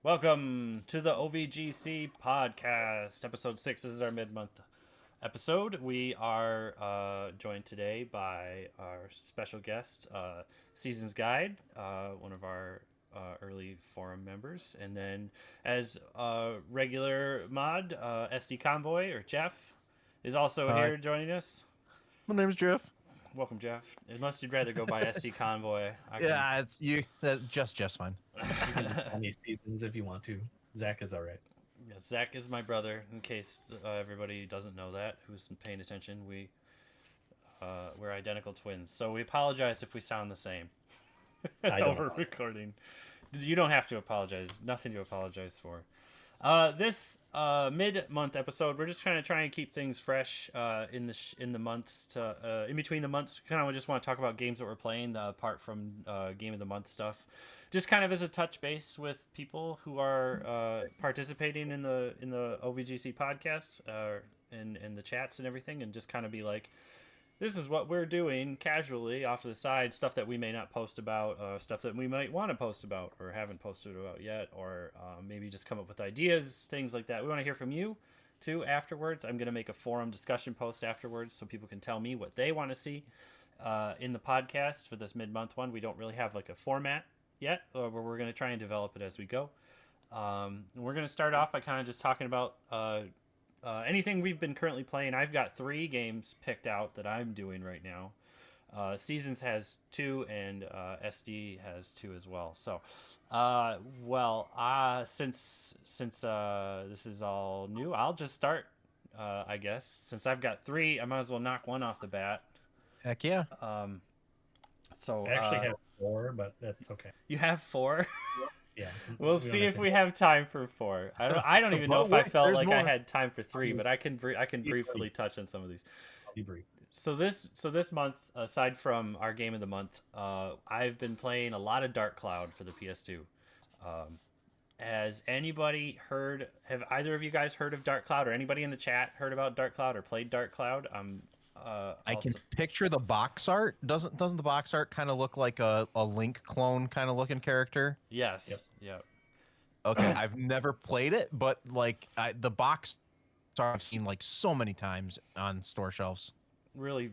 Welcome to the O.V.G.C podcast, episode 6. This is our mid-month episode. We are joined today by our special guest, Seasons Guide, one of our early forum members, and then as regular mod, SD Convoy, or Jeff, is also Hi. here joining us. My name's Jeff. Welcome, Jeff. Unless you'd rather go by SD Convoy. Yeah, it's you. Just fine. You can just call me Seasons if you want to. Zach is all right. Yeah, Zack is my brother. In case everybody doesn't know that, who's paying attention, we're identical twins. So we apologize if we sound the same over recording. You don't have to apologize. Nothing to apologize for. This mid-month episode, we're just kind of trying to keep things fresh in the months to in between the months. Kind of just want to talk about games that we're playing apart from game of the month stuff. Just kind of as a touch base with people who are participating in the O.V.G.C podcast and in the chats and everything, and just kind of be like, this is what we're doing casually off to the side, stuff that we may not post about, stuff that we might want to post about or haven't posted about yet, or maybe just come up with ideas, things like that. We want to hear from you too afterwards. I'm going to make a forum discussion post afterwards so people can tell me what they want to see in the podcast for this mid-month one. We don't really have like a format yet, but we're going to try and develop it as we go. We're going to start off by kind of just talking about anything we've been currently playing. I've got 3 games picked out that I'm doing right now. Seasons has 2, and SD has 2 as well. So, since this is all new, I'll just start. I guess since I've got 3, I might as well knock one off the bat. Heck yeah. So I actually have 4, but that's okay. You have 4. Yeah. We'll see if we have time for 4. I don't even know if I felt like I had time for 3, but I can briefly touch on some of these. I'll be brief. So this month, aside from our game of the month, I've been playing a lot of Dark Cloud for the PS2. Has anybody heard? Have either of you guys heard of Dark Cloud, or anybody in the chat heard about Dark Cloud or played Dark Cloud? I can picture the box art. Doesn't the box art kind of look like a Link clone kind of looking character? Yes. Yep. Okay, I've never played it, but like the box art I've seen like so many times on store shelves. Really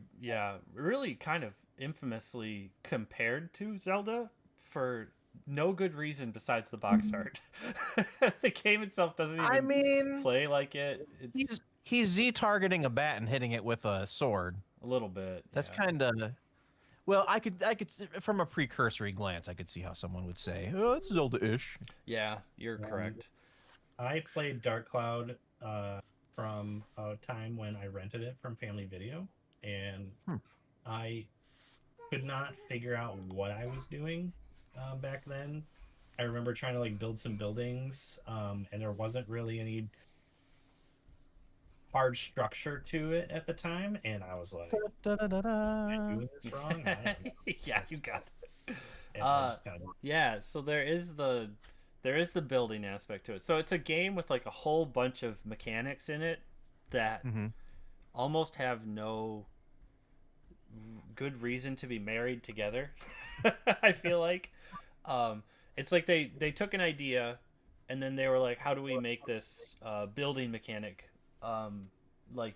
kind of infamously compared to Zelda for no good reason besides the box art. The game itself doesn't even play like it. He's Z-targeting a bat and hitting it with a sword. A little bit. That's kind of... Well, I could from a precursory glance, I could see how someone would say, "Oh, it's Zelda-ish." Yeah, you're correct. I played Dark Cloud from a time when I rented it from Family Video, and I could not figure out what I was doing back then. I remember trying to like build some buildings, and there wasn't really any hard structure to it at the time, and I was like, am I doing this wrong? I don't know. Yeah, you got it. Yeah, so there is the building aspect to it. So it's a game with like a whole bunch of mechanics in it that almost have no good reason to be married together. I feel like it's like they took an idea and then they were like, how do we make this building mechanic like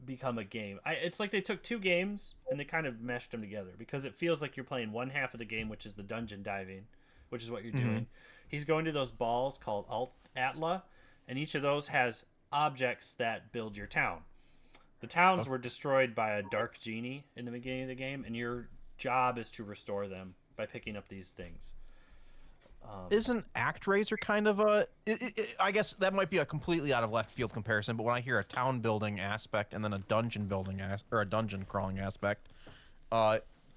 become a game? It's like they took 2 games and they kind of meshed them together, because it feels like you're playing one half of the game, which is the dungeon diving, which is what you're doing. He's going to those balls called Atla, and each of those has objects that build your town. The towns were destroyed by a dark genie in the beginning of the game, and your job is to restore them by picking up these things. Isn't ActRaiser kind of a... I guess that might be a completely out of left field comparison, but when I hear a town building aspect and then a dungeon building or a dungeon crawling aspect,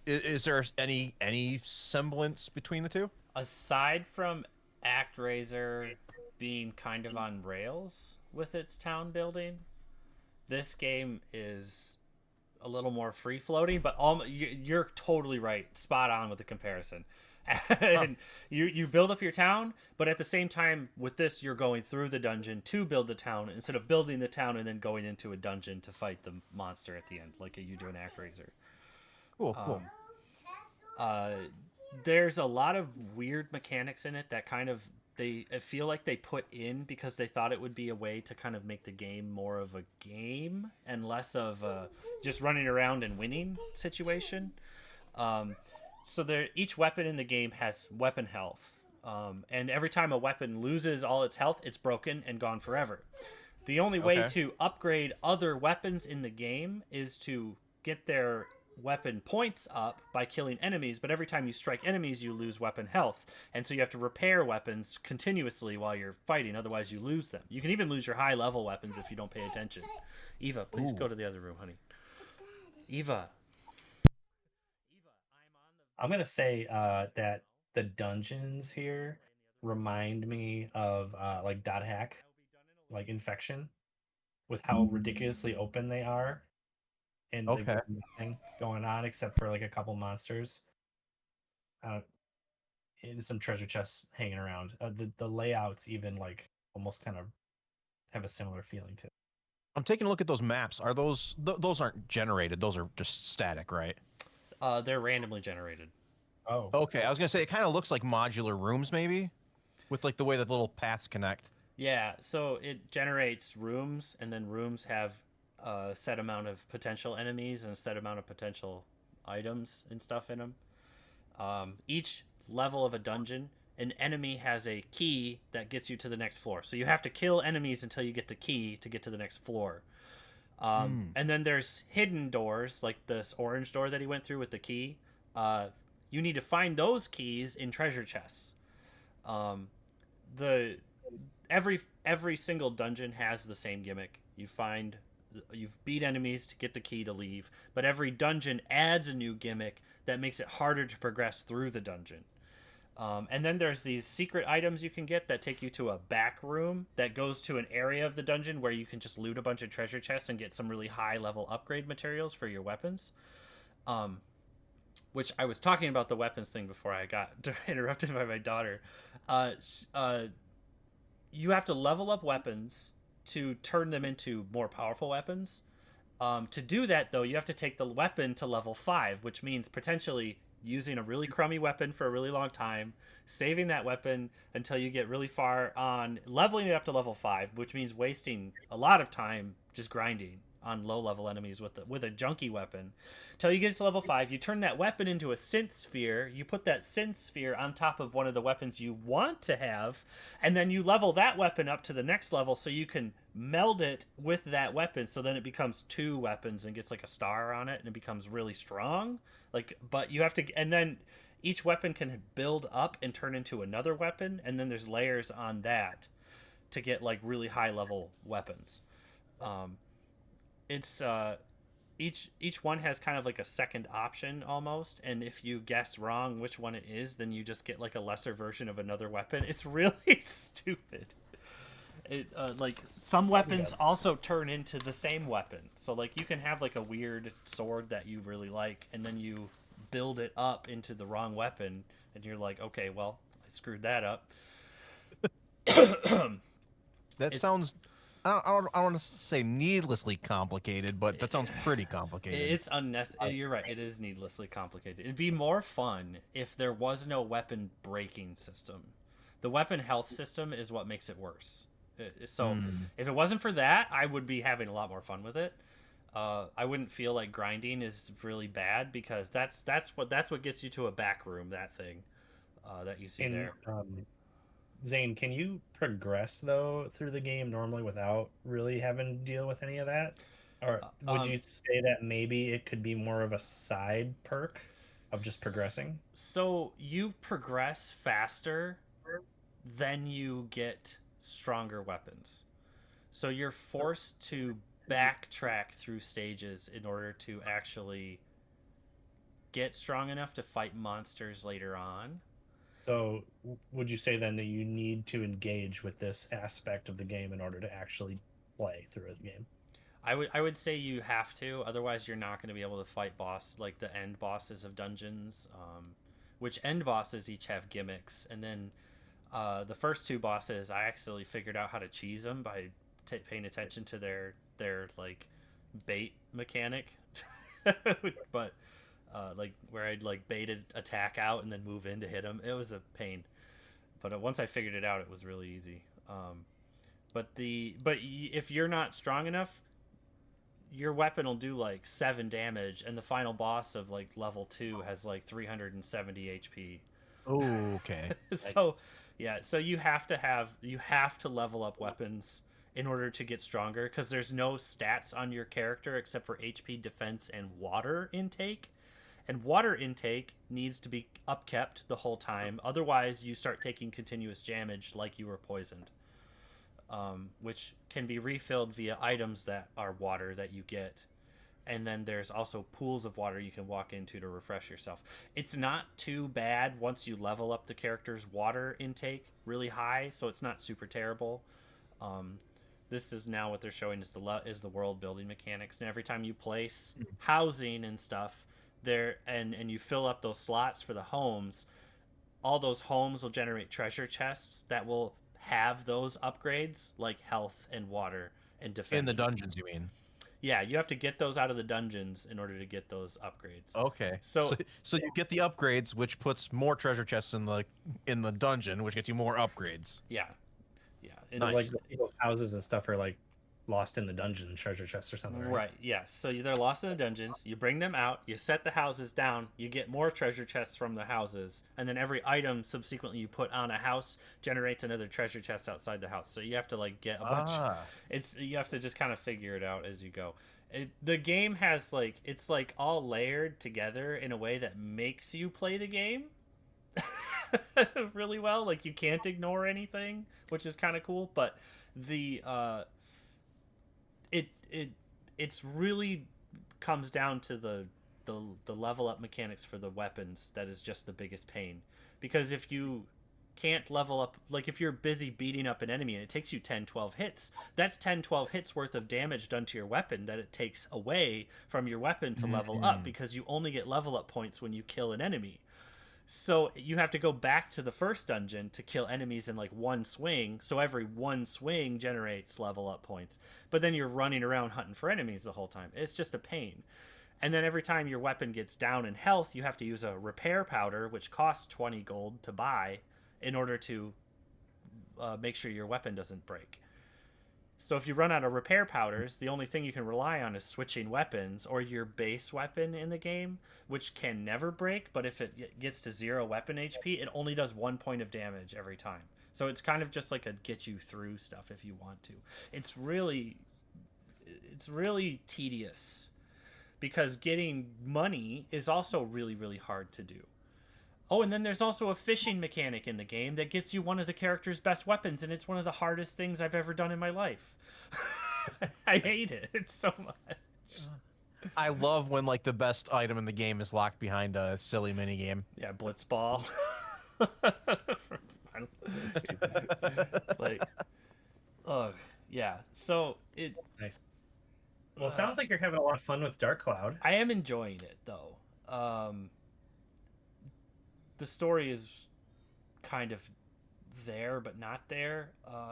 is there any semblance between the two? Aside from ActRaiser being kind of on rails with its town building, this game is a little more free floating, but you're totally right, spot on with the comparison. And you build up your town, but at the same time with this, you're going through the dungeon to build the town instead of building the town and then going into a dungeon to fight the monster at the end, like you do in ActRaiser. Cool. There's a lot of weird mechanics in it that kind of I feel like they put in because they thought it would be a way to kind of make the game more of a game and less of a just running around and winning situation. So each weapon in the game has weapon health, and every time a weapon loses all its health, it's broken and gone forever. The only way to upgrade other weapons in the game is to get their weapon points up by killing enemies, but every time you strike enemies, you lose weapon health. And so you have to repair weapons continuously while you're fighting, otherwise you lose them. You can even lose your high-level weapons if you don't pay attention. Eva, please go to the other room, honey. Eva. I'm going to say that the dungeons here remind me of like dot hack, like Infection, with how ridiculously open they are. And there's nothing going on except for like a couple monsters. And some treasure chests hanging around. The layouts even like almost kind of have a similar feeling to it. I'm taking a look at those maps. Are those aren't generated? Those are just static, right? They're randomly generated. Oh, okay. I was gonna say it kind of looks like modular rooms, maybe, with like the way that little paths connect. Yeah, so it generates rooms, and then rooms have a set amount of potential enemies and a set amount of potential items and stuff in them. Each level of a dungeon, an enemy has a key that gets you to the next floor. So you have to kill enemies until you get the key to get to the next floor. And then there's hidden doors, like this orange door that he went through with the key. You need to find those keys in treasure chests. Every single dungeon has the same gimmick. You've beat enemies to get the key to leave, but every dungeon adds a new gimmick that makes it harder to progress through the dungeon. And then there's these secret items you can get that take you to a back room that goes to an area of the dungeon where you can just loot a bunch of treasure chests and get some really high level upgrade materials for your weapons. Which I was talking about the weapons thing before I got interrupted by my daughter. You have to level up weapons to turn them into more powerful weapons. To do that, though, you have to take the weapon to level 5, which means potentially using a really crummy weapon for a really long time, saving that weapon until you get really far on, leveling it up to level 5, which means wasting a lot of time just grinding on low-level enemies with a junky weapon. Till you get to level 5, you turn that weapon into a synth sphere, you put that synth sphere on top of one of the weapons you want to have, and then you level that weapon up to the next level so you can meld it with that weapon, so then it becomes 2 weapons and gets like a star on it, and it becomes really strong. But you have to, and then each weapon can build up and turn into another weapon, and then there's layers on that to get like really high-level weapons. It's each one has kind of like a second option almost, and if you guess wrong which one it is, then you just get like a lesser version of another weapon. It's really stupid. Like some weapons also turn into the same weapon, so like you can have like a weird sword that you really like, and then you build it up into the wrong weapon, and you're like, okay, well, I screwed that up. Sounds, I don't want to say needlessly complicated, but that sounds pretty complicated. It's unnecessary. You're right. It is needlessly complicated. It'd be more fun if there was no weapon breaking system. The weapon health system is what makes it worse. So if it wasn't for that, I would be having a lot more fun with it. I wouldn't feel like grinding is really bad, because that's what gets you to a back room. That thing that you see there. Zane, can you progress though through the game normally without really having to deal with any of that? Or would you say that maybe it could be more of a side perk of just progressing? So you progress faster than you get stronger weapons. So you're forced to backtrack through stages in order to actually get strong enough to fight monsters later on. So would you say then that you need to engage with this aspect of the game in order to actually play through a game? I would say you have to, otherwise you're not going to be able to fight the end bosses of dungeons, which end bosses each have gimmicks. And then the first 2 bosses, I actually figured out how to cheese them by paying attention to their like bait mechanic. But like where I'd like baited attack out and then move in to hit them. It was a pain. But once I figured it out, it was really easy. If you're not strong enough, your weapon will do like 7 damage, and the final boss of like level 2 has like 370 HP. Oh, okay. So yeah, so you have to level up weapons in order to get stronger, because there's no stats on your character except for HP, defense, and water intake. And water intake needs to be upkept the whole time, otherwise you start taking continuous damage like you were poisoned. Which can be refilled via items that are water that you get. And then there's also pools of water you can walk into to refresh yourself. It's not too bad once you level up the character's water intake really high, so it's not super terrible. This is now what they're showing is the world building mechanics. And every time you place housing and stuff there, and you fill up those slots for the homes, all those homes will generate treasure chests that will have those upgrades, like health and water and defense. In the dungeons, you mean? Yeah, you have to get those out of the dungeons in order to get those upgrades. Okay. So you get the upgrades, which puts more treasure chests in the dungeon, which gets you more upgrades. Yeah. And Nice. Like people's houses and stuff are like lost in the dungeon treasure chests or something, right? Right, yes. So they're lost in the dungeons. You bring them out, you set the houses down, you get more treasure chests from the houses, and then every item subsequently you put on a house generates another treasure chest outside the house. So you have to like get a bunch. You have to just kind of figure it out as you go. The game has it's like all layered together in a way that makes you play the game really well. Like you can't ignore anything, which is kind of cool. But it's really comes down to the level up mechanics for the weapons that is just the biggest pain. Because if you can't level up, like if you're busy beating up an enemy and it takes you 10-12 hits, that's 10-12 hits worth of damage done to your weapon that it takes away from your weapon to level up, because you only get level up points when you kill an enemy. So you have to go back to the first dungeon to kill enemies in like one swing. So every one swing generates level up points. But then you're running around hunting for enemies the whole time. It's just a pain. And then every time your weapon gets down in health, you have to use a repair powder, which costs 20 gold to buy in order to make sure your weapon doesn't break. So if you run out of repair powders, the only thing you can rely on is switching weapons or your base weapon in the game, which can never break, but if it gets to 0 weapon HP, it only does 1 point of damage every time. So it's kind of just like a get you through stuff if you want to. It's really tedious, because getting money is also really, really hard to do. Oh, and then there's also a fishing mechanic in the game that gets you one of the character's best weapons, and it's one of the hardest things I've ever done in my life. I hate it so much. I love when like the best item in the game is locked behind a silly mini game. Yeah, Blitzball. Like, oh yeah. So it. Nice. Well, it sounds like you're having a lot of fun with Dark Cloud. I am enjoying it though. The story is kind of there but not there.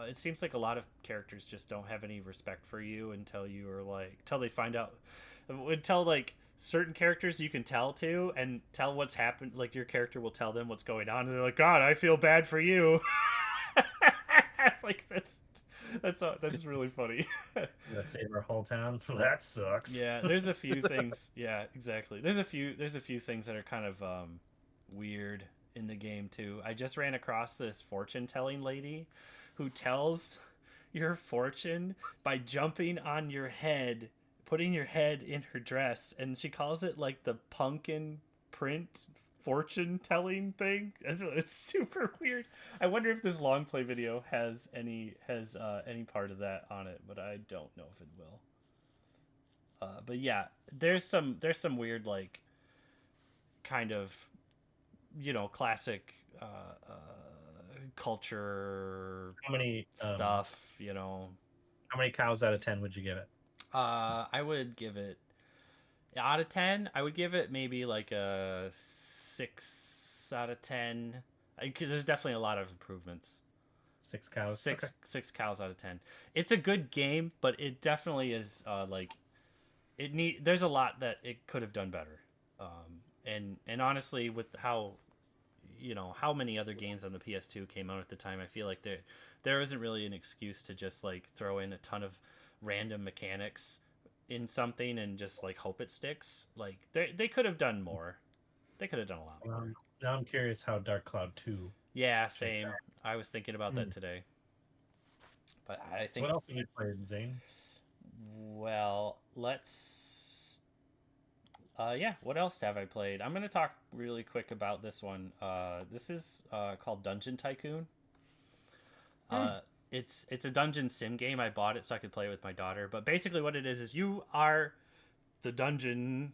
It seems like a lot of characters just don't have any respect for you until they find out, until like certain characters you can tell to and tell what's happened. Like your character will tell them what's going on, and they're like, God, I feel bad for you. Like that's really funny. Let's save our whole town. That sucks. Yeah, there's a few things. Yeah, exactly. There's a few things that are kind of weird in the game too. I just ran across this fortune telling lady who tells your fortune by jumping on your head, putting your head in her dress, and she calls it like the pumpkin print fortune telling thing. It's super weird. I wonder if this long play video has any part of that on it, but I don't know if it will. But yeah, there's some weird like kind of, you know, classic culture How many stuff, you know. How many cows out of 10 would you give it? I would give it, out of 10, I would give it maybe like a 6 out of 10, because there's definitely a lot of improvements. 6 cows. Six cows out of 10. It's a good game, but it definitely is there's a lot that it could have done better. And honestly, with how how many other games on the PS2 came out at the time. I feel like there isn't really an excuse to just like throw in a ton of random mechanics in something and just like hope it sticks. Like they could have done more. They could have done a lot more. Now I'm curious how Dark Cloud 2. Yeah, same. I was thinking about that today. But I think. So what else have you played, Zane? Well, let's. What else have I played? I'm gonna talk really quick about this one. This is called Dungeon Tycoon. It's a dungeon sim game. I bought it so I could play it with my daughter. But basically, what it is you are the dungeon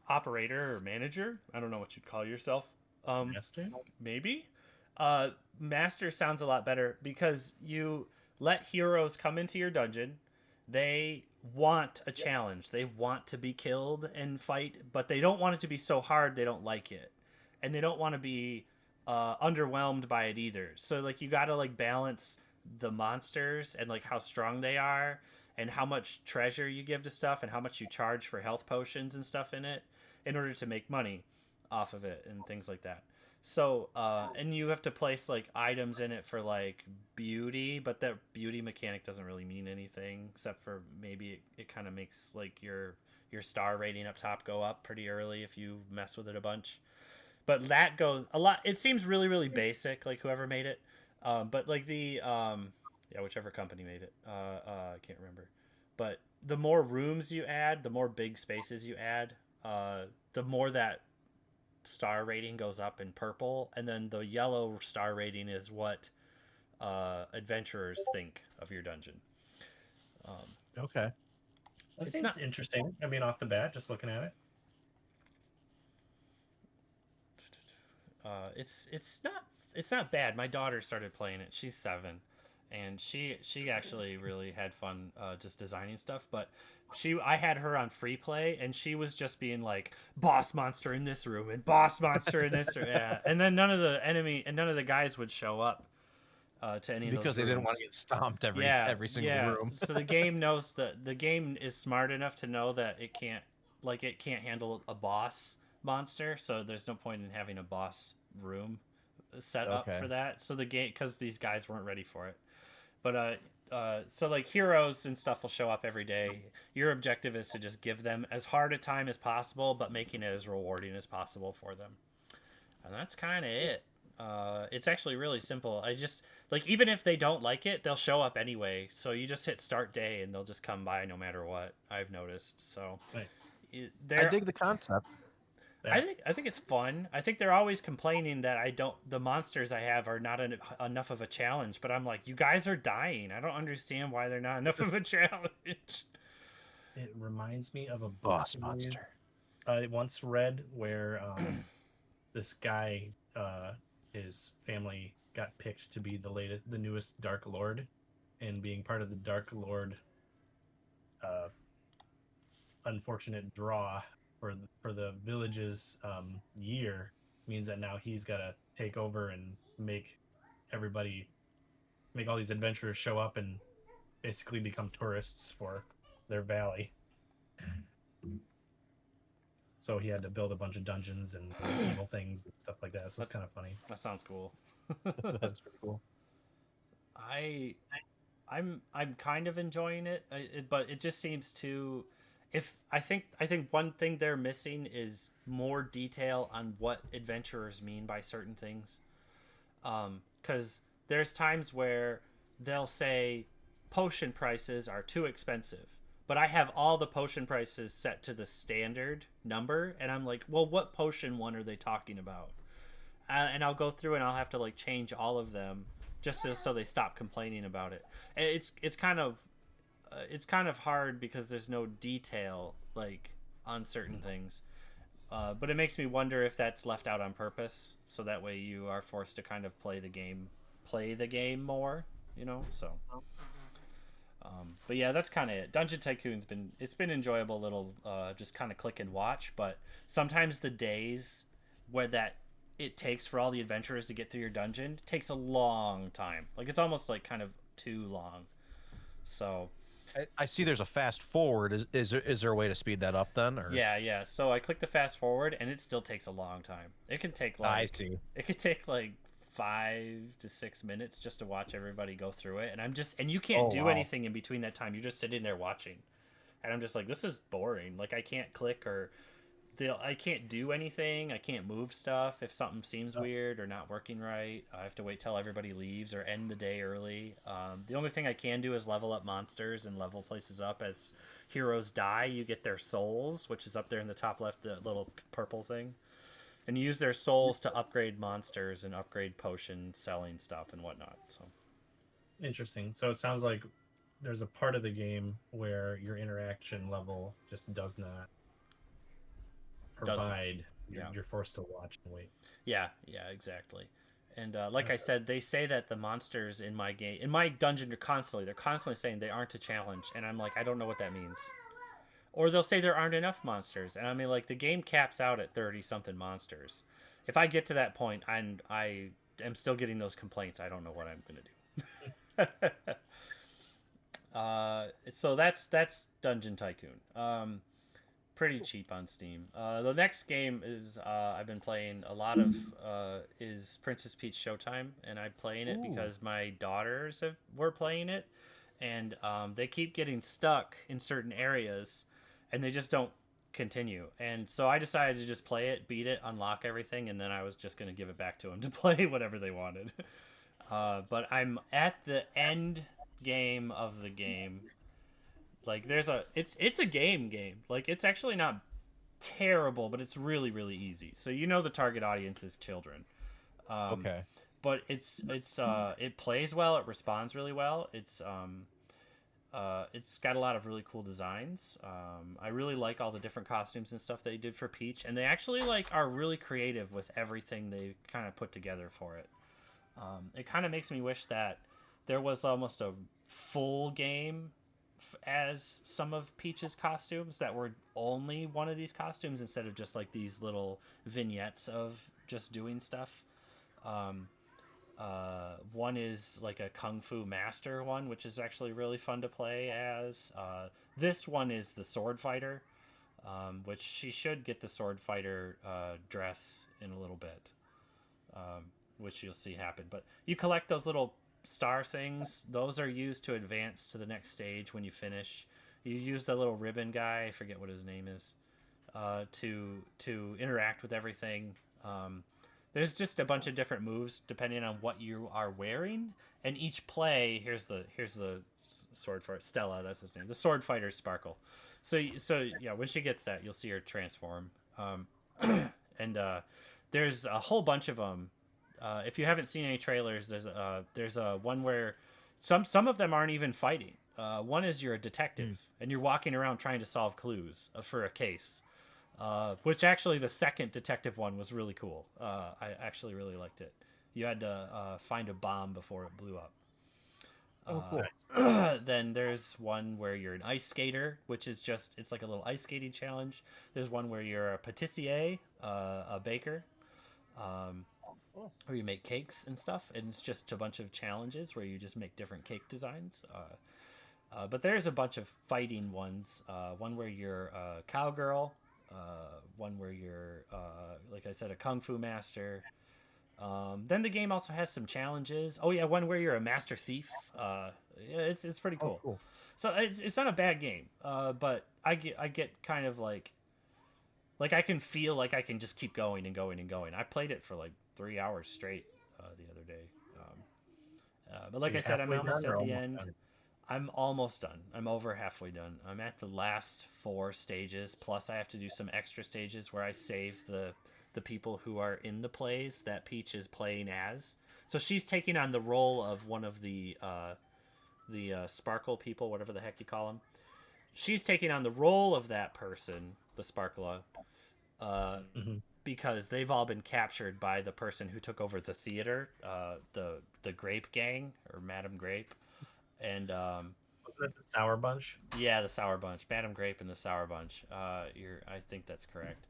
operator or manager. I don't know what you'd call yourself. Master? Maybe. Master sounds a lot better because you let heroes come into your dungeon. They want a challenge. They want to be killed and fight, but they don't want it to be so hard they don't like it. And they don't want to be underwhelmed by it either. So like you got to like balance the monsters and like how strong they are and how much treasure you give to stuff and how much you charge for health potions and stuff in it in order to make money off of it and things like that. So and you have to place like items in it for like beauty, but that beauty mechanic doesn't really mean anything except for maybe it kind of makes like your star rating up top go up pretty early if you mess with it a bunch. But that goes a lot. It seems really, really basic, like whoever made it. But like the whichever company made it, I can't remember. But the more rooms you add, the more big spaces you add, the more that star rating goes up in purple, and then the yellow star rating is what adventurers think of your dungeon. Okay, That seems interesting. I mean, off the bat, just looking at it. It's not bad. My daughter started playing it. She's 7, and she actually really had fun just designing stuff. But I had her on free play, and she was just being like boss monster in this room and boss monster in this room. Yeah. And then none of the guys would show up to any of those because they didn't rooms. want to get stomped every single room. So the game knows that the game is smart enough to know that it can't handle a boss monster, so there's no point in having a boss room set up for that. So the game, because these guys weren't ready for it. But so like heroes and stuff will show up every day. Your objective is to just give them as hard a time as possible, but making it as rewarding as possible for them. And that's kind of it. It's actually really simple. I just like, even if they don't like it, they'll show up anyway. So you just hit start day and they'll just come by no matter what. I've noticed. So nice. I dig the concept. I think it's fun. I think they're always complaining that the monsters I have are not enough of a challenge, but I'm like, you guys are dying. I don't understand why they're not enough of a challenge. It reminds me of a book Boss series monster I once read where this guy, his family got picked to be the newest Dark Lord, and being part of the Dark Lord unfortunate draw for the village's year means that now he's got to take over and make all these adventurers show up and basically become tourists for their valley. So he had to build a bunch of dungeons and evil things and stuff like that. So it's kind of funny. That sounds cool. That's pretty cool. I'm kind of enjoying it, but it just seems to. I think one thing they're missing is more detail on what adventurers mean by certain things. Because there's times where they'll say potion prices are too expensive, but I have all the potion prices set to the standard number, and I'm like, well, what potion one are they talking about? And I'll go through and I'll have to like change all of them just so they stop complaining about it. And it's kind of hard because there's no detail like on certain things, but it makes me wonder if that's left out on purpose, so that way you are forced to kind of play the game more, so but yeah, that's kind of it. Dungeon Tycoon's been enjoyable little just kind of click and watch, but sometimes the days where that it takes for all the adventurers to get through your dungeon takes a long time. Like it's almost like kind of too long. So I see there's a fast forward. Is there a way to speed that up then? Or Yeah. So I click the fast forward, and it still takes a long time. I see. It could take like 5 to 6 minutes just to watch everybody go through it, and you can't Oh do wow. anything in between that time. You're just sitting there watching, and I'm just like, this is boring. Like I can't click or I can't do anything. I can't move stuff if something seems weird or not working right. I have to wait till everybody leaves or end the day early. The only thing I can do is level up monsters and level places up. As heroes die, you get their souls, which is up there in the top left, the little purple thing. And you use their souls to upgrade monsters and upgrade potion selling stuff and whatnot. So Interesting. So it sounds like there's a part of the game where your interaction level just does not provide. You're forced to watch and wait. Yeah, exactly. And like I said, they say that the monsters in my dungeon, they're constantly saying they aren't a challenge, and I'm like, I don't know what that means. Or they'll say there aren't enough monsters, and I mean, like the game caps out at 30 something monsters. If I get to that point, I am still getting those complaints. I don't know what I'm gonna do. So that's Dungeon Tycoon. Pretty cheap on Steam. The next game is I've been playing a lot of is Princess Peach Showtime, and I'm playing it because my daughters were playing it, and they keep getting stuck in certain areas, and they just don't continue. And so I decided to just play it, beat it, unlock everything, and then I was just going to give it back to them to play whatever they wanted. But I'm at the end game of the game. Like it's a game. Like it's actually not terrible, but it's really really easy. So the target audience is children. Okay. But it plays well, it responds really well. It's got a lot of really cool designs. I really like all the different costumes and stuff they did for Peach, and they actually are really creative with everything they kind of put together for it. It kind of makes me wish that there was almost a full game as some of Peach's costumes that were only one of these costumes instead of just like these little vignettes of just doing stuff. One is like a kung fu master one, which is actually really fun to play as. This one is the sword fighter, which she should get the sword fighter dress in a little bit, which you'll see happen. But you collect those little star things. Those are used to advance to the next stage when you finish. You use the little ribbon guy, I forget what his name is, to interact with everything. There's just a bunch of different moves depending on what you are wearing, and each play here's the sword fighter Stella, that's his name, the sword fighter Sparkle. So yeah, when she gets that, you'll see her transform. And there's a whole bunch of them. If you haven't seen any trailers, there's a one where some of them aren't even fighting. One is you're a detective and you're walking around trying to solve clues for a case. Which actually the second detective one was really cool. I actually really liked it. You had to find a bomb before it blew up. Oh, cool. Then there's one where you're an ice skater, which is it's like a little ice skating challenge. There's one where you're a patissier, a baker, where you make cakes and stuff, and it's just a bunch of challenges where you just make different cake designs. But there's a bunch of fighting ones. One where you're a cowgirl. One where you're, like I said, a kung fu master. Then the game also has some challenges. Oh yeah, one where you're a master thief. Yeah, it's pretty cool. Oh, cool. So it's not a bad game. But I get kind of like I can feel like I can just keep going and going and going. I played it for like 3 hours straight the other day. But like I said, I'm almost at the end. Done? I'm almost done. I'm over halfway done. I'm at the last 4 stages. Plus, I have to do some extra stages where I save the people who are in the plays that Peach is playing as. So she's taking on the role of one of the Sparkle people, whatever the heck you call them. She's taking on the role of that person, the Sparkla, because they've all been captured by the person who took over the theater, the Grape Gang, or Madam Grape. And wasn't that the Sour Bunch? Yeah, the Sour Bunch, Madam Grape and the Sour Bunch. I think that's correct.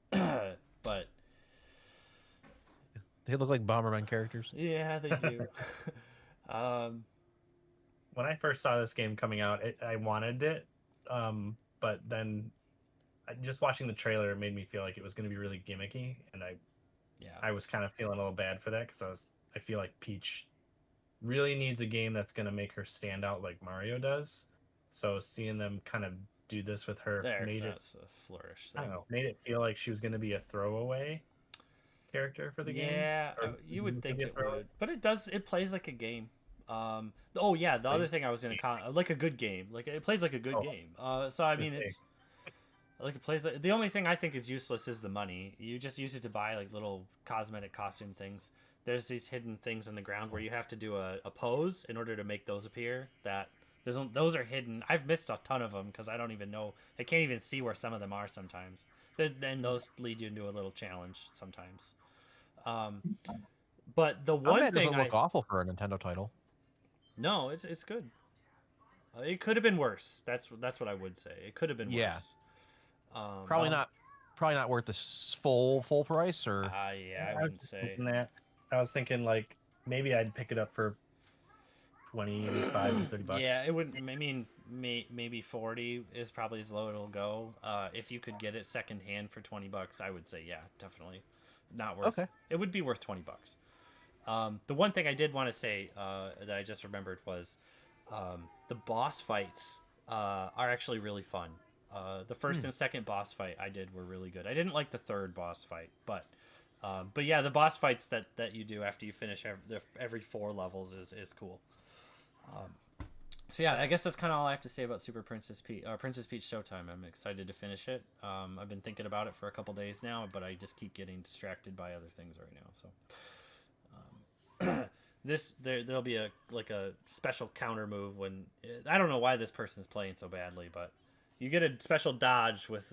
But they look like Bomberman characters. Yeah, they do. when I first saw this game coming out, I wanted it, but then just watching the trailer made me feel like it was going to be really gimmicky, and I was kind of feeling a little bad for that because I feel like Peach really needs a game that's going to make her stand out like Mario does. So seeing them kind of do this with her that's a flourish thing. I don't know, made it feel like she was going to be a throwaway character for the game. Yeah, you would think it would, but it plays like a game. Oh yeah, the other thing I was gonna like a good game, like it plays like a good game. So I mean, it's like it plays. The only thing I think is useless is the money. You just use it to buy like little cosmetic costume things. There's these hidden things in the ground where you have to do a pose in order to make those appear. Those are hidden. I've missed a ton of them because I don't even know. I can't even see where some of them are sometimes. Then those lead you into a little challenge sometimes. But the one thing doesn't look awful for a Nintendo title. No, it's good. It could have been worse. That's what I would say. It could have been worse. Probably not worth the full price, or yeah, I wouldn't say that. I was thinking like maybe I'd pick it up for 25 to $30. Yeah, it would. I mean, maybe 40 is probably as low it'll go. If you could get it secondhand for $20, I would say yeah, definitely not worth. Okay. It would be worth $20. The one thing I did want to say that I just remembered was the boss fights are actually really fun. The first and second boss fight I did were really good. I didn't like the third boss fight, but yeah, the boss fights that you do after you finish every 4 levels is cool. So yeah, I guess that's kind of all I have to say about Super Princess Peach. Princess Peach Showtime. I'm excited to finish it. I've been thinking about it for a couple days now, but I just keep getting distracted by other things right now. So there'll be a special counter move when I don't know why this person's playing so badly, but you get a special dodge with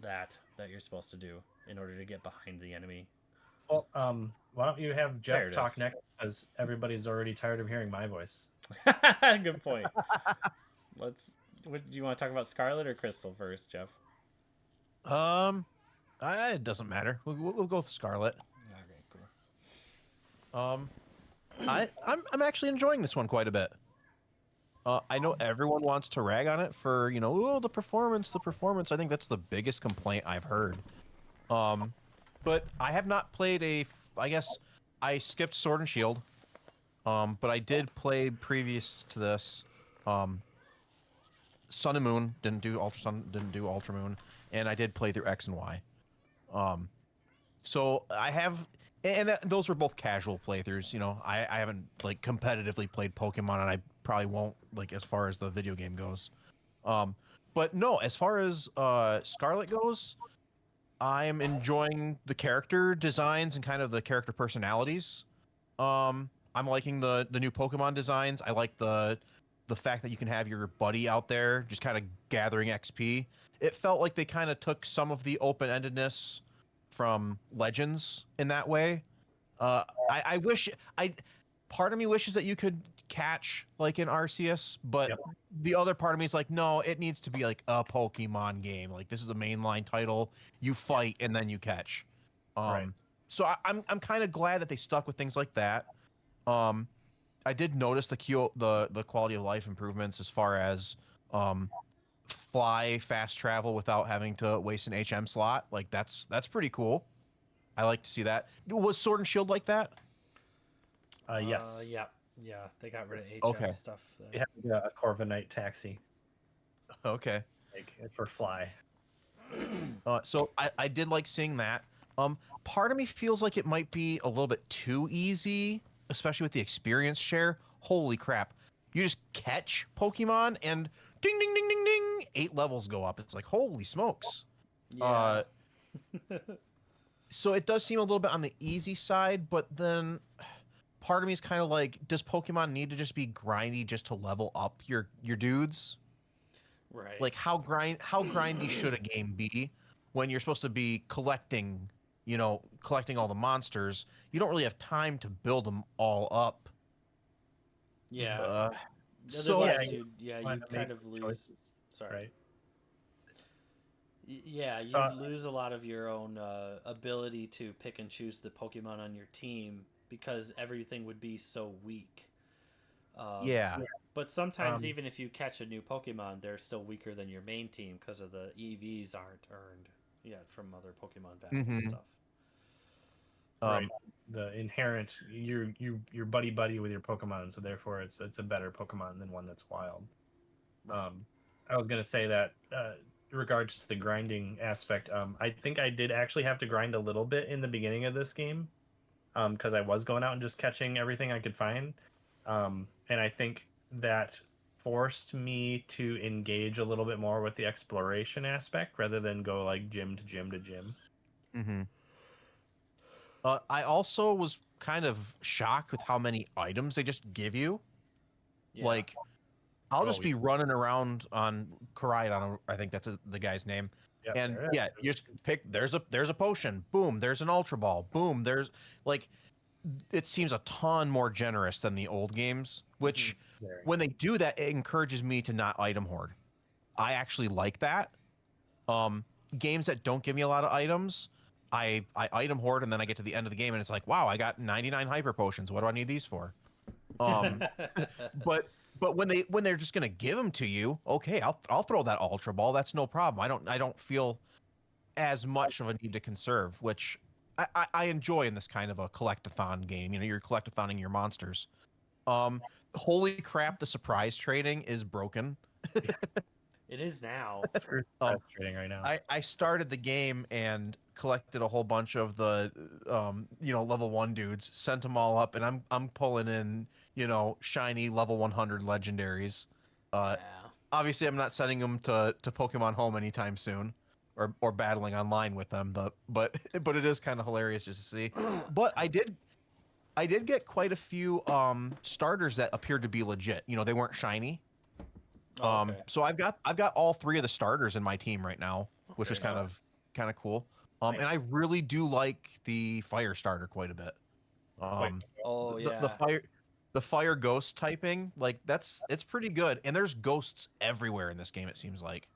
that you're supposed to do in order to get behind the enemy. Well, why don't you have Jeff talk next, because everybody's already tired of hearing my voice. Good point. Do you want to talk about Scarlet or Crystal first, Jeff? It doesn't matter. We'll go with Scarlet. Okay, cool. I'm actually enjoying this one quite a bit. I know everyone wants to rag on it for, the performance. I think that's the biggest complaint I've heard. But I have not played I guess I skipped Sword and Shield. But I did play previous to this. Sun and Moon, didn't do Ultra Sun, didn't do Ultra Moon, and I did play through X and Y. So I have, and those were both casual playthroughs. I haven't like competitively played Pokemon, and I probably won't, like, as far as the video game goes. But no, as far as Scarlet goes, I'm enjoying the character designs and kind of the character personalities. I'm liking the new Pokemon designs. I like the fact that you can have your buddy out there just kind of gathering XP. It felt like they kind of took some of the open-endedness from Legends in that way. I wish part of me wishes that you could catch like in Arceus, but the other part of me is like, no, it needs to be like a Pokemon game. Like, this is a mainline title. You fight and then you catch. Right. So I'm kind of glad that they stuck with things like that. I did notice the quality of life improvements as far as fast travel without having to waste an HM slot. Like, that's pretty cool. I like to see that. Was Sword and Shield like that? Yes. Yeah. They got rid of HM stuff. They have a Corviknight taxi. Okay. Like for Fly. So I did like seeing that. Part of me feels like it might be a little bit too easy, especially with the experience share. Holy crap. You just catch Pokemon and ding, ding, ding, ding, ding, 8 levels go up. It's like, holy smokes. Yeah. So it does seem a little bit on the easy side, but then part of me is kind of like, does Pokemon need to just be grindy just to level up your dudes? Right. Like, how grindy should a game be when you're supposed to be collecting all the monsters? You don't really have time to build them all up. Yeah. So you kind of lose. Choices. Sorry. Right. Yeah, you lose a lot of your own ability to pick and choose the Pokemon on your team because everything would be so weak. But sometimes even if you catch a new Pokemon, they're still weaker than your main team because of the EVs aren't earned yet from other Pokemon battles stuff. Right. The inherent you're buddy with your Pokemon, so therefore it's a better Pokemon than one that's wild. I was gonna say that in regards to the grinding aspect, I think I did actually have to grind a little bit in the beginning of this game, because I was going out and just catching everything I could find, and I think that forced me to engage a little bit more with the exploration aspect rather than go like gym to gym to gym. I also was kind of shocked with how many items they just give you. Yeah. Like, I'll just be running around on Koraidon, I think that's the guy's name. Yep, And there yeah, you just pick, there's a potion, boom, there's an Ultra Ball, boom, there's like, it seems a ton more generous than the old games, which when they do that, it encourages me to not item hoard. I actually like that. Games that don't give me a lot of items, I item hoard, and then I get to the end of the game and it's like, wow, I got 99 hyper potions. What do I need these for? But when they're just gonna give them to you, okay, I'll throw that Ultra Ball. That's no problem. I don't feel as much of a need to conserve, which I enjoy in this kind of a collectathon game. You know, you're collectathoning your monsters. Holy crap, the surprise trading is broken. It is now. It's frustrating right now. I started the game and collected a whole bunch of the level 1 dudes, sent them all up, and I'm pulling in, shiny level 100 legendaries. Obviously I'm not sending them to Pokemon Home anytime soon, or battling online with them, but it is kind of hilarious just to see. But I did get quite a few starters that appeared to be legit. They weren't shiny. So I've got all 3 of the starters in my team right now, which is kind of cool. And I really do like the fire starter quite a bit. The fire ghost typing, like it's pretty good. And there's ghosts everywhere in this game, it seems like.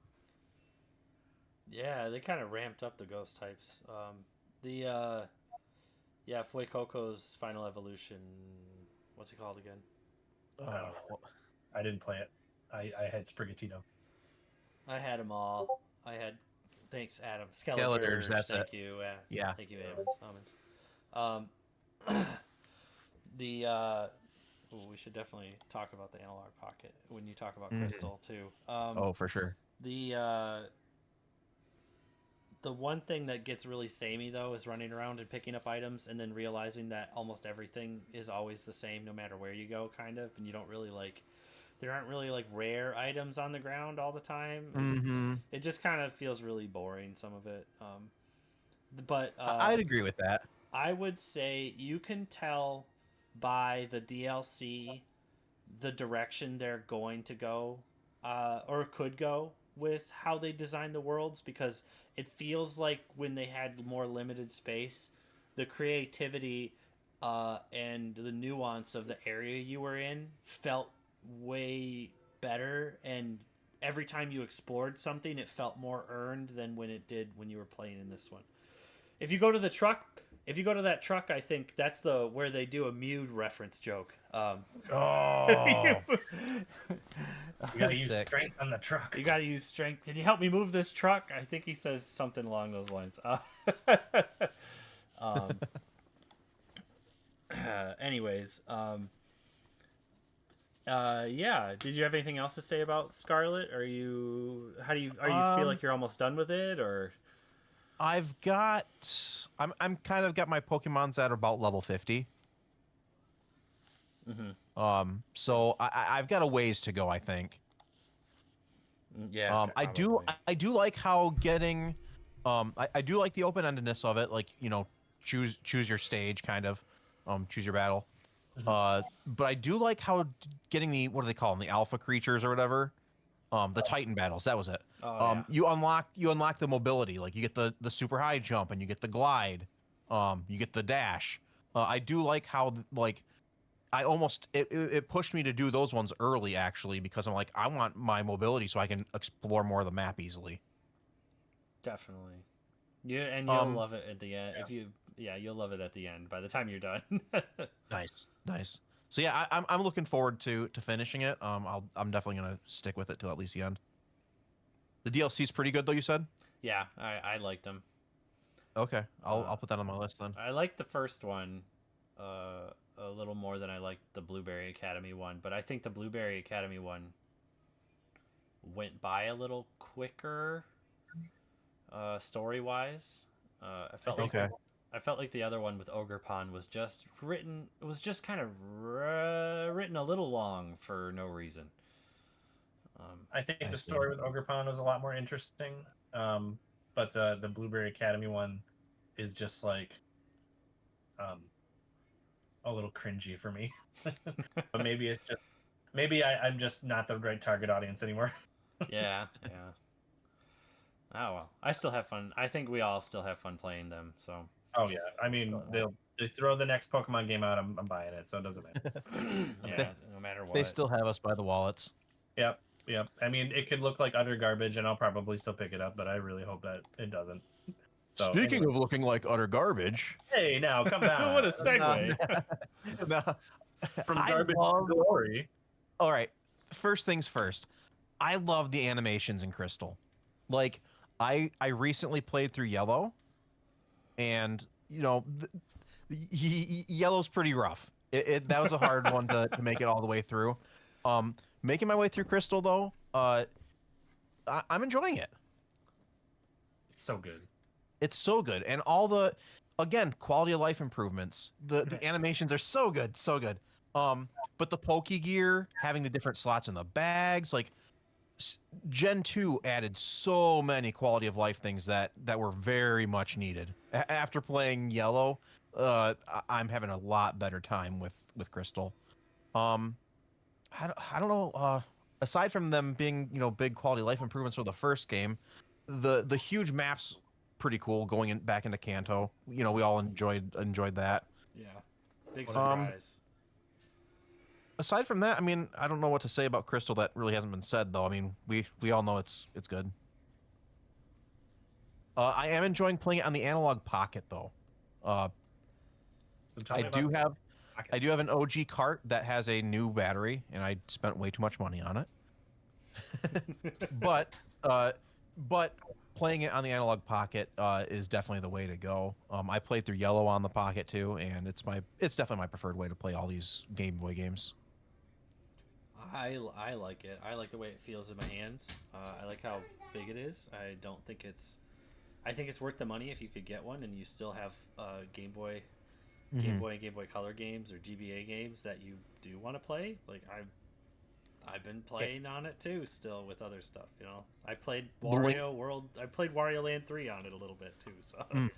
Yeah, they kind of ramped up the ghost types. Fuecoco's final evolution. What's it called again? I didn't play it. I had Sprigatito. I had them all. Thanks, Adam. Skeletors, that's thank it. you. Yeah. Thank you, Ammons. We should definitely talk about the analog pocket when you talk about Crystal too. For sure. The one thing that gets really samey though is running around and picking up items and then realizing that almost everything is always the same no matter where you go, kind of, and you don't really there aren't really rare items on the ground all the time. It just kind of feels really boring, some of it. But I'd agree with that. I would say you can tell by the DLC the direction they're going to go, or could go, with how they design the worlds, because it feels like when they had more limited space, the creativity and the nuance of the area you were in felt way better, and every time you explored something it felt more earned than when it did when you were playing in this one. If you go to that truck, I think that's where they do a Mew reference joke. You gotta use strength on the truck. You gotta use strength. Can you help me move this truck? I think he says something along those lines. Anyways, did you have anything else to say about Scarlet? Are you feel like you're almost done with it, or? I'm kind of got my Pokemons at about level 50. So I've got a ways to go, I think. Yeah. I do like how getting, I do like the open-endedness of it, like, choose your stage, kind of, choose your battle. But I do like how getting what do they call them, the alpha creatures or whatever, the Titan battles, that was it. You unlock the mobility, like you get the super high jump and you get the glide, you get the dash. I do like how it pushed me to do those ones early, actually, because I'm like, I want my mobility so I can explore more of the map easily. Definitely. Yeah, and you'll love it at the end. You'll love it at the end by the time you're done. Nice. So yeah, I'm looking forward to finishing it. I'm definitely gonna stick with it till at least the end. The DLC's pretty good though, you said? Yeah, I liked them. Okay, I'll put that on my list then. I liked the first one a little more than I liked the Blueberry Academy one, but I think the Blueberry Academy one went by a little quicker story wise. I felt like Okay. I felt like the other one with Ogre Pond was just written. It was just kind of written a little long for no reason. I think I the see. story with Ogre Pond was a lot more interesting. But the Blueberry Academy one is just like a little cringy for me. But maybe it's just I'm just not the right target audience anymore. Yeah, yeah. Oh well, I still have fun. I think we all still have fun playing them. So Oh yeah, I mean they throw the next Pokemon game out, I'm buying it, so it doesn't matter. yeah, no matter what. They still have us by the wallets. Yep, yep. I mean, it could look like utter garbage, and I'll probably still pick it up, but I really hope that it doesn't. So, Speaking anyway. of looking like utter garbage, Hey, now come down. What a segue. no, From I garbage love- to glory. All right, first things first. I love the animations in Crystal. Like, I recently played through Yellow, and you know, Yellow's pretty rough. That was a hard one to make it all the way through. Making my way through Crystal though, I'm enjoying it. It's so good. It's so good, and all the, again, quality of life improvements. The animations are so good, so good. But the Poke Gear, having the different slots in the bags, like Gen 2 added so many quality of life things that were very much needed. After playing Yellow, I'm having a lot better time with Crystal. I don't know. Aside from them being big quality life improvements for the first game, the huge maps pretty cool going back into Kanto. We all enjoyed that. Yeah, big Um, surprise. Aside from that, I mean, I don't know what to say about Crystal that really hasn't been said though. I mean, we all know it's good. I am enjoying playing it on the analog pocket though. So tell I me do about have Pocket. I do have an OG cart that has a new battery, and I spent way too much money on it. but playing it on the analog pocket is definitely the way to go. I played through Yellow on the pocket too, and it's definitely my preferred way to play all these Game Boy games. I like it. I like the way it feels in my hands. I like how big it is. I don't think it's. I think it's worth the money if you could get one and you still have Game Boy and Game Boy Color games or GBA games that you do want to play. Like I've been playing on it too, still with other stuff. I played Wario World. I played Wario Land 3 on it a little bit too. So.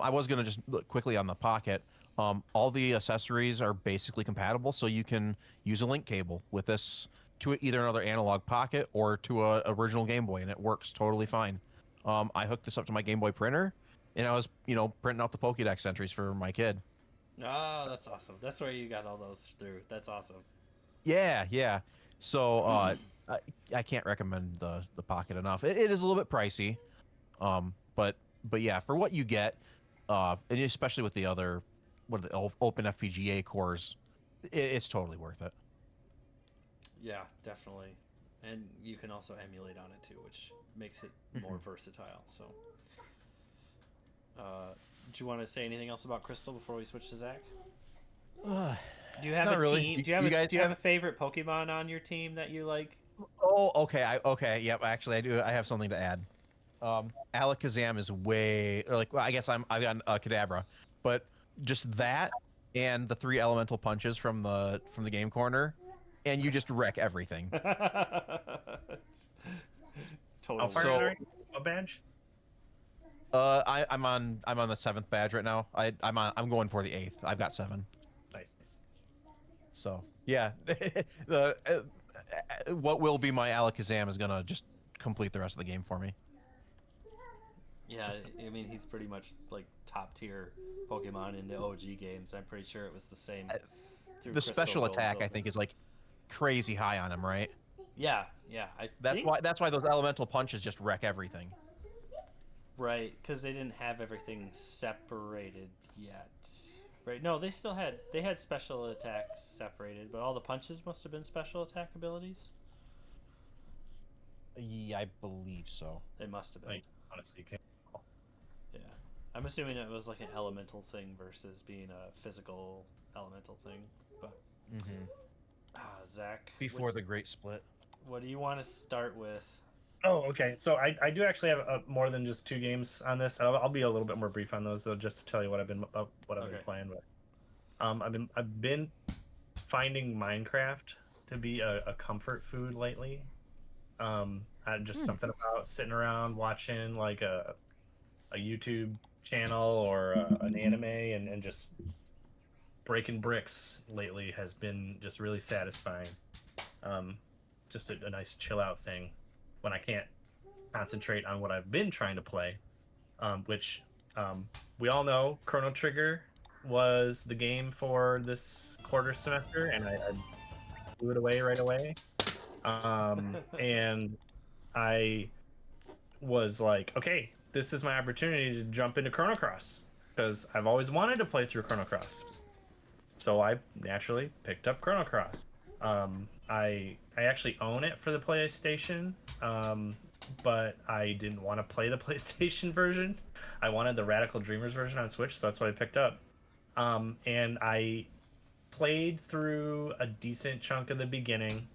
I was gonna just look quickly on the pocket. All the accessories are basically compatible, so you can use a link cable with this to either another analog pocket or to a original Game Boy, and it works totally fine. I hooked this up to my Game Boy printer, and I was, printing out the Pokédex entries for my kid. Oh, that's awesome. That's where you got all those through. That's awesome. Yeah. So I can't recommend the pocket enough. It is a little bit pricey, but yeah, for what you get, and especially with the other, open FPGA cores, it's totally worth it. Yeah, definitely. And you can also emulate on it too, which makes it more versatile. So, do you want to say anything else about Crystal before we switch to Zack? Do you have Not a really. team? Do You guys you have a favorite Pokemon on your team that you like? Oh, okay. Okay. Yep. Actually, I do. I have something to add. Alakazam is way like. Well, I guess I've got Kadabra, but just that and the 3 elemental punches from the Game Corner, and you just wreck everything. Totally. How far So- are you? A badge? I'm on the 7th badge right now. I'm going for the 8th. I've got 7. Nice. So yeah, what will be my Alakazam is gonna just complete the rest of the game for me. Yeah, I mean he's pretty much like top tier Pokemon in the OG games. I'm pretty sure it was the same. Through The Crystal special Gold's attack, I open. think, is like crazy high on him, right? Yeah. That's why those elemental punches just wreck everything. Right, because they didn't have everything separated yet. Right. No, they had special attacks separated, but all the punches must have been special attack abilities. Yeah, I believe so. They must have been. Like honestly, can't. Yeah. I'm assuming it was like an elemental thing versus being a physical elemental thing. But Zach, Before the Great Split. what do you want to start with? Oh, okay. So I do actually have more than just 2 games on this. I'll be a little bit more brief on those though, just to tell you what I've been playing with. I've been finding Minecraft to be a comfort food lately. Just something about sitting around watching like a YouTube channel or an anime and just breaking bricks lately has been just really satisfying. Just a nice chill out thing when I can't concentrate on what I've been trying to play, which we all know Chrono Trigger was the game for this quarter semester, and I threw it away right away. And I was like, okay, this is my opportunity to jump into Chrono Cross because I've always wanted to play through Chrono Cross. So I naturally picked up Chrono Cross. I actually own it for the PlayStation, but I didn't want to play the PlayStation version. I wanted the Radical Dreamers version on Switch, so that's what I picked up. And I played through a decent chunk of the beginning,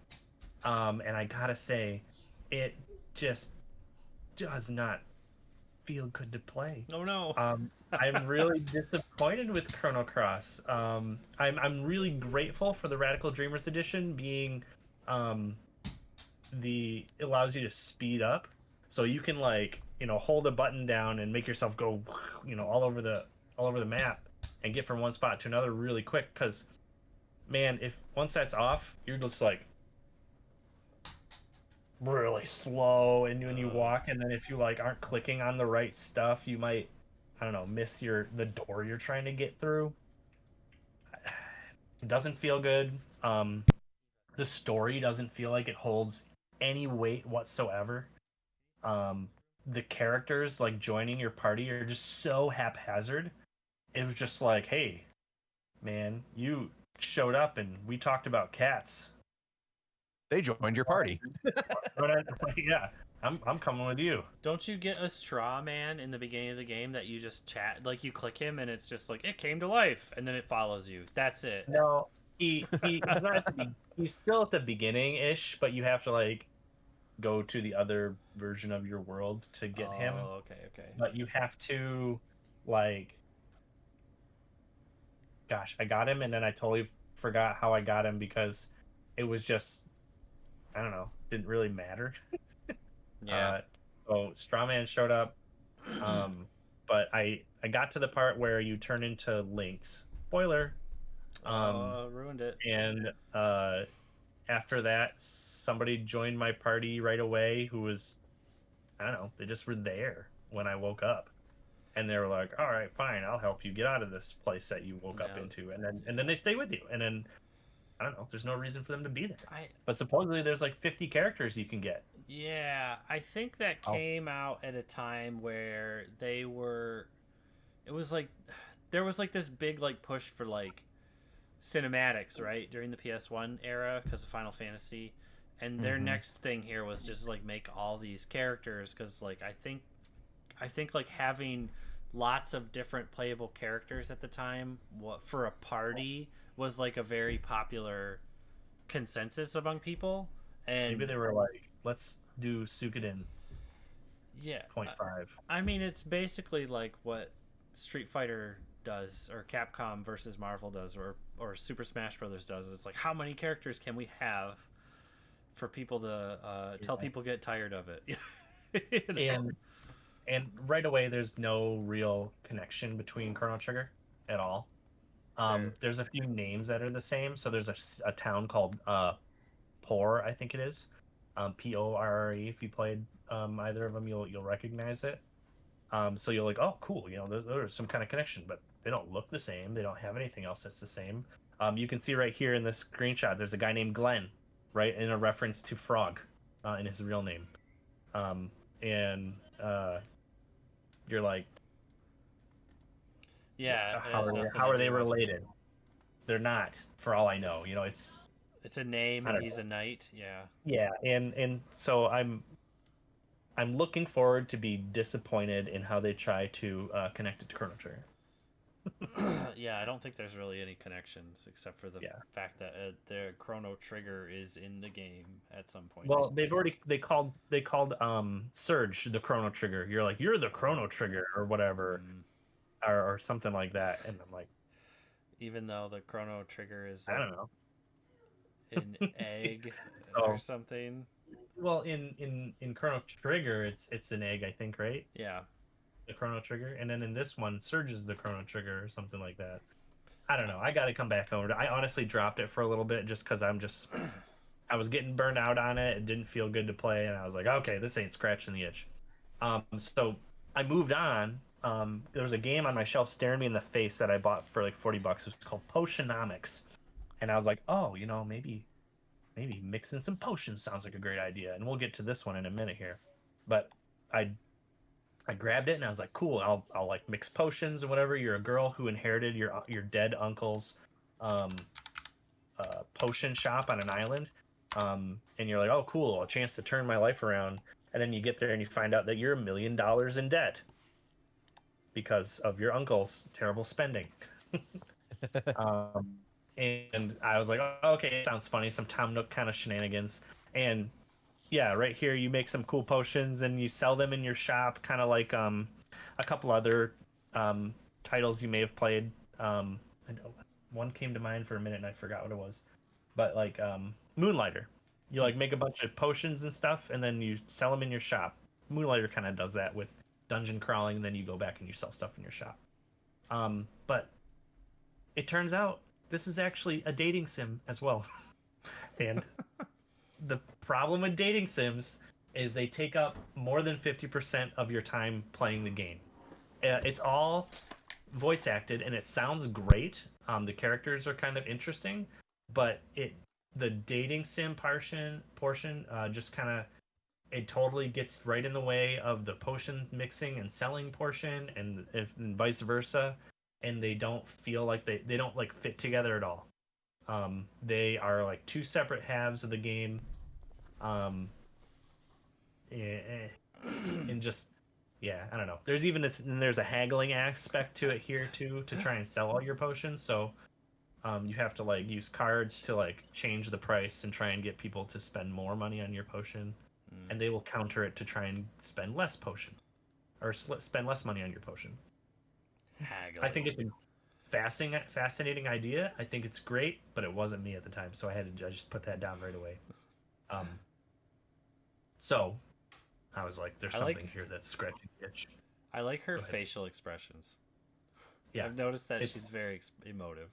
and I gotta say, it just does not feel good to play. Oh no. I'm really disappointed with Chrono Cross. I'm really grateful for the Radical Dreamers edition being it allows you to speed up, so you can like hold a button down and make yourself go all over the map and get from one spot to another really quick. Because man, if once that's off, you're just like really slow, and when you walk, and then if you like aren't clicking on the right stuff, you might, I don't know, miss the door you're trying to get through. It doesn't feel good. The story doesn't feel like it holds any weight whatsoever. The characters like joining your party are just so haphazard. It was just like, hey, man, you showed up and we talked about cats. They joined your party. Yeah, I'm coming with you. Don't you get a straw man in the beginning of the game that you just chat, like you click him and it's just like it came to life and then it follows you? That's it. No, he's not he's still at the beginning ish, but you have to like go to the other version of your world to get him. Okay. But you have to like, gosh, I got him and then I totally forgot how I got him because it was just, I don't know, didn't really matter. Yeah. So Strawman showed up, but I got to the part where you turn into Lynx. Spoiler. Ruined it. And after that, somebody joined my party right away who was, I don't know, they just were there when I woke up. And they were like, all right, fine, I'll help you get out of this place that you woke up into. And then they stay with you. And then, I don't know, there's no reason for them to be there. But supposedly there's like 50 characters you can get. Yeah, I think that came out at a time where it was like, there was like this big like push for like cinematics, right, during the PS1 era because of Final Fantasy, and their next thing here was just like make all these characters because like I think like having lots of different playable characters at the time for a party was like a very popular consensus among people. And maybe they were like, let's do Suikoden. Yeah, 0.5. I mean, it's basically like what Street Fighter does, or Capcom versus Marvel does, or Super Smash Brothers does. It's like, how many characters can we have for people to till people get tired of it? You know? And right away, there's no real connection between Chrono Trigger at all. There's a few names that are the same. So there's a town called Por, I think it is, Porre. If you played either of them, you'll recognize it. So you're like, oh, cool. There's some kind of connection, but they don't look the same. They don't have anything else that's the same. You can see right here in this screenshot, there's a guy named Glenn, right, in a reference to Frog, in his real name. And you're like, Yeah, it How has are nothing how to are they do with. related? They're not, for all I know. It's a name, I and don't he's know. a knight. Yeah. Yeah, and so I'm looking forward to be disappointed in how they try to connect it to Chrono Trigger. Yeah, I don't think there's really any connections except for the Yeah. fact that their Chrono Trigger is in the game at some point. Well, they called Surge the Chrono Trigger. You're the Chrono Trigger or whatever, Mm, or something like that. And I'm like, even though the Chrono Trigger is I like don't know. an egg or So, something. well, in Chrono Trigger, it's an egg, I think, right? Yeah. The Chrono Trigger, and then in this one, Surge is the Chrono Trigger or something like that. I don't know. I got to come back over. I honestly dropped it for a little bit just because I was getting burned out on it. It didn't feel good to play, and I was like, okay, this ain't scratching the itch. So I moved on. There was a game on my shelf staring me in the face that I bought for like $40. It was called Potionomics, and I was like, oh, maybe mixing some potions sounds like a great idea. And we'll get to this one in a minute here, but I I grabbed it and I was like, cool. I'll like mix potions and whatever. You're a girl who inherited your dead uncle's um, potion shop on an island, and you're like, oh, cool, a chance to turn my life around. And then you get there and you find out that you're $1 million in debt because of your uncle's terrible spending. um, and I was like, oh, okay, sounds funny. Some Tom Nook kind of shenanigans. And yeah, right here you make some cool potions and you sell them in your shop, kind of like a couple other um, titles you may have played. I know one came to mind for a minute and I forgot what it was, but like Moonlighter, you like make a bunch of potions and stuff and then you sell them in your shop. Moonlighter kind of does that with dungeon crawling, and then you go back and you sell stuff in your shop. But it turns out this is actually a dating sim as well, and the problem with dating sims is they take up more than 50% of your time playing the game. It's all voice acted and it sounds great. The characters are kind of interesting, but the dating sim portion just kind of it totally gets right in the way of the potion mixing and selling portion, and vice versa, and they don't feel like they don't like fit together at all. They are like two separate halves of the game, um, and just yeah, I don't know. There's even this, and there's a haggling aspect to it here too, to try and sell all your potions. So you have to like use cards to like change the price and try and get people to spend more money on your potion, and they will counter it to try and spend less potion or spend less money on your potion. I think Haggling. it's a fascinating idea. I think it's great, but it wasn't me at the time, so I just put that down right away. Um, so I was like, "There's something here that's scratching the itch." I like her Go ahead. facial expressions. Yeah, I've noticed that it's she's very emotive.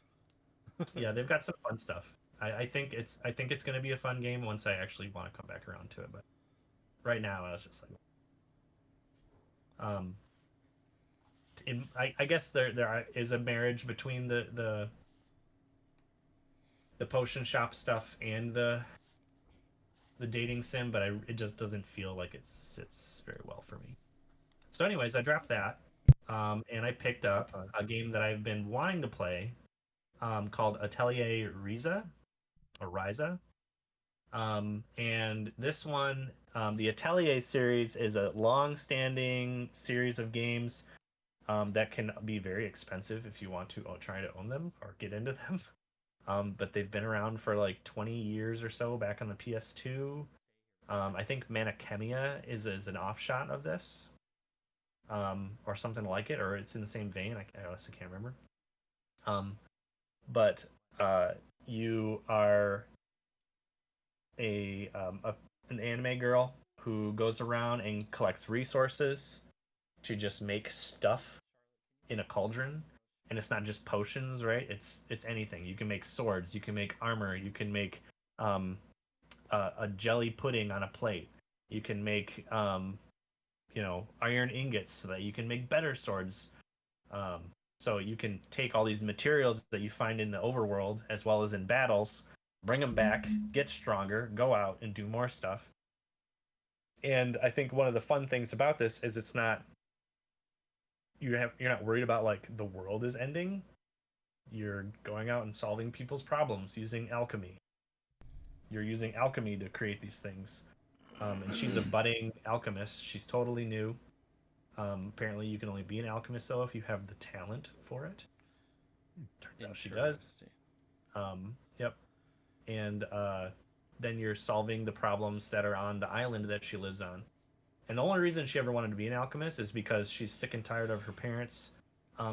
yeah, they've got some fun stuff. I think it's going to be a fun game once I actually want to come back around to it. But right now, I was just like, um, I guess there is a marriage between the potion shop stuff and the dating sim, but it just doesn't feel like it sits very well for me. So, anyways, I dropped that, and I picked up a game that I've been wanting to play, called Atelier Ryza or Ryza. And this one, the Atelier series is a long-standing series of games that can be very expensive if you want to try to own them or get into them. But they've been around for like 20 years or so back on the PS2. I think Manakemia is an offshot of this, or something like it, or it's in the same vein. I honestly can't remember. But you are an anime girl who goes around and collects resources to just make stuff in a cauldron, and it's not just potions, right? It's anything. You can make swords, you can make armor, you can make um, a jelly pudding on a plate. You can make iron ingots so that you can make better swords. Um, so you can take all these materials that you find in the overworld as well as in battles, bring them back, get stronger, go out and do more stuff. And I think one of the fun things about this is you're not worried about like the world is ending. You're going out and solving people's problems using alchemy. You're using alchemy to create these things. And she's a budding alchemist. She's totally new. Apparently, you can only be an alchemist though if you have the talent for it. Turns out she does. Yep. And then you're solving the problems that are on the island that she lives on. And the only reason she ever wanted to be an alchemist is because she's sick and tired of her parents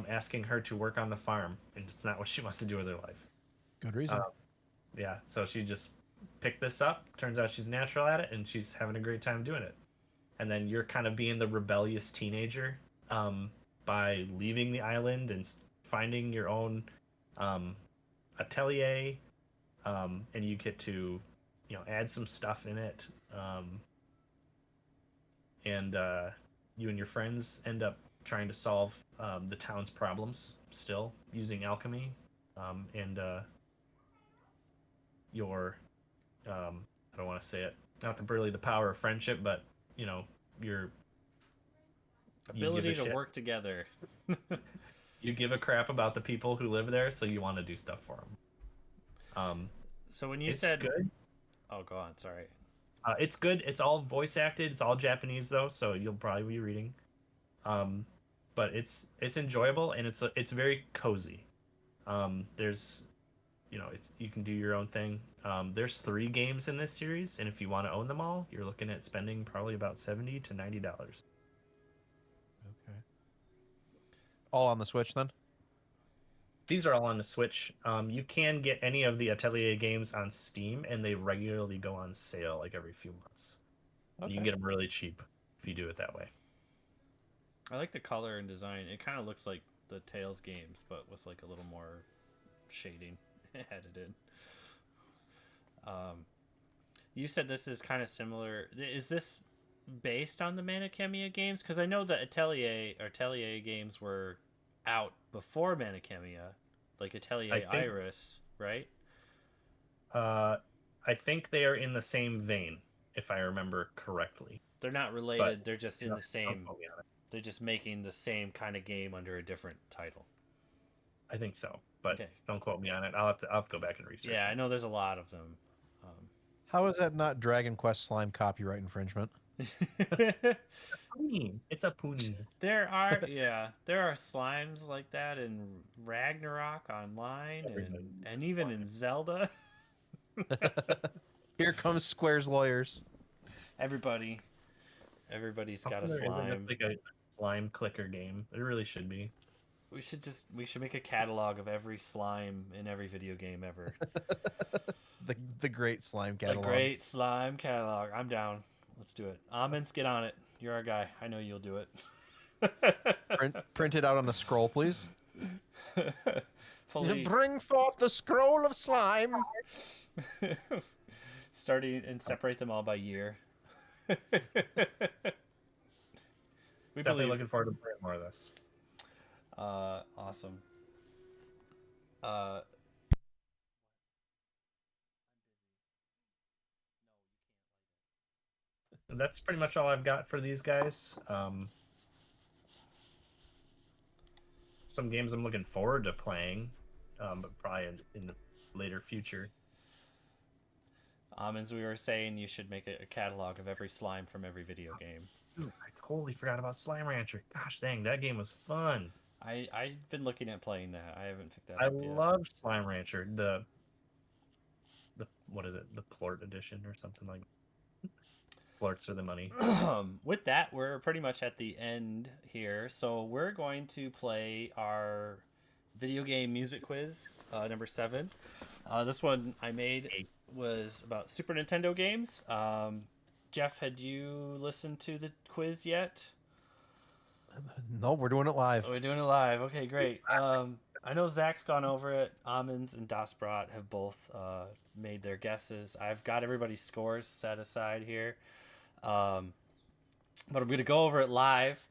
asking her to work on the farm, and it's not what she wants to do with her life. Good reason. Yeah, so she just picked this up. Turns out she's natural at it, and she's having a great time doing it. And then you're kind of being the rebellious teenager by leaving the island and finding your own atelier, and you get to, add some stuff in it, and you and your friends end up trying to solve the town's problems still using alchemy, and your I don't want to say it, not really the power of friendship, but your ability to work together. You give a crap about the people who live there, so you want to do stuff for them. So when you said good, oh, go on. Sorry. It's good. It's all voice acted. It's all Japanese though, so you'll probably be reading. But it's enjoyable and it's very cozy. There's, you can do your own thing. There's 3 games in this series, and if you want to own them all, you're looking at spending probably about $70 to $90. Okay. All on the Switch then? These are all on the Switch. You can get any of the Atelier games on Steam, and they regularly go on sale like every few months. Okay. You can get them really cheap if you do it that way. I like the color and design. It kind of looks like the Tales games, but with like a little more shading added in. You said this is kind of similar. Is this based on the Manakemia games? Because I know the Atelier games were out before Manakemia, like Atelier Iris, right? I think they are in the same vein, if I remember correctly. They're not related. They're just in the same. They're just making the same kind of game under a different title. I think so, but don't quote me on it. I'll have to go back and research. Yeah, I know there's a lot of them. How is that not Dragon Quest Slime copyright infringement? It's a pony. There are slimes like that in Ragnarok Online and even in Zelda. Here comes Square's lawyers. Everybody's got a slime. Like a slime clicker game. There really should be. We should make a catalog of every slime in every video game ever. the great slime catalog. The great slime catalog. I'm down. Let's do it. Amens, get on it. You're our guy. I know you'll do it. Print it out on the scroll, please. Fully... Bring forth the scroll of slime. Starting and separate them all by year. We definitely looking forward to playing more of this. Awesome. That's pretty much all I've got for these guys. Some games I'm looking forward to playing, but probably in the later future. As we were saying, you should make a catalog of every slime from every video game. Dude, I totally forgot about Slime Rancher. Gosh dang, that game was fun. I've been looking at playing that. I haven't picked that up yet. I love Slime Rancher. The what is it? The Plort edition or something like that. Plorts are the money. With that, we're pretty much at the end here. So we're going to play our video game music quiz, number 7. This one I made was about Super Nintendo games. Jeff, had you listened to the quiz yet? No, we're doing it live. We're doing it live. Okay, great. I know Zach's gone over it. Amens and Dasbrat have both made their guesses. I've got everybody's scores set aside here. But I'm going to go over it live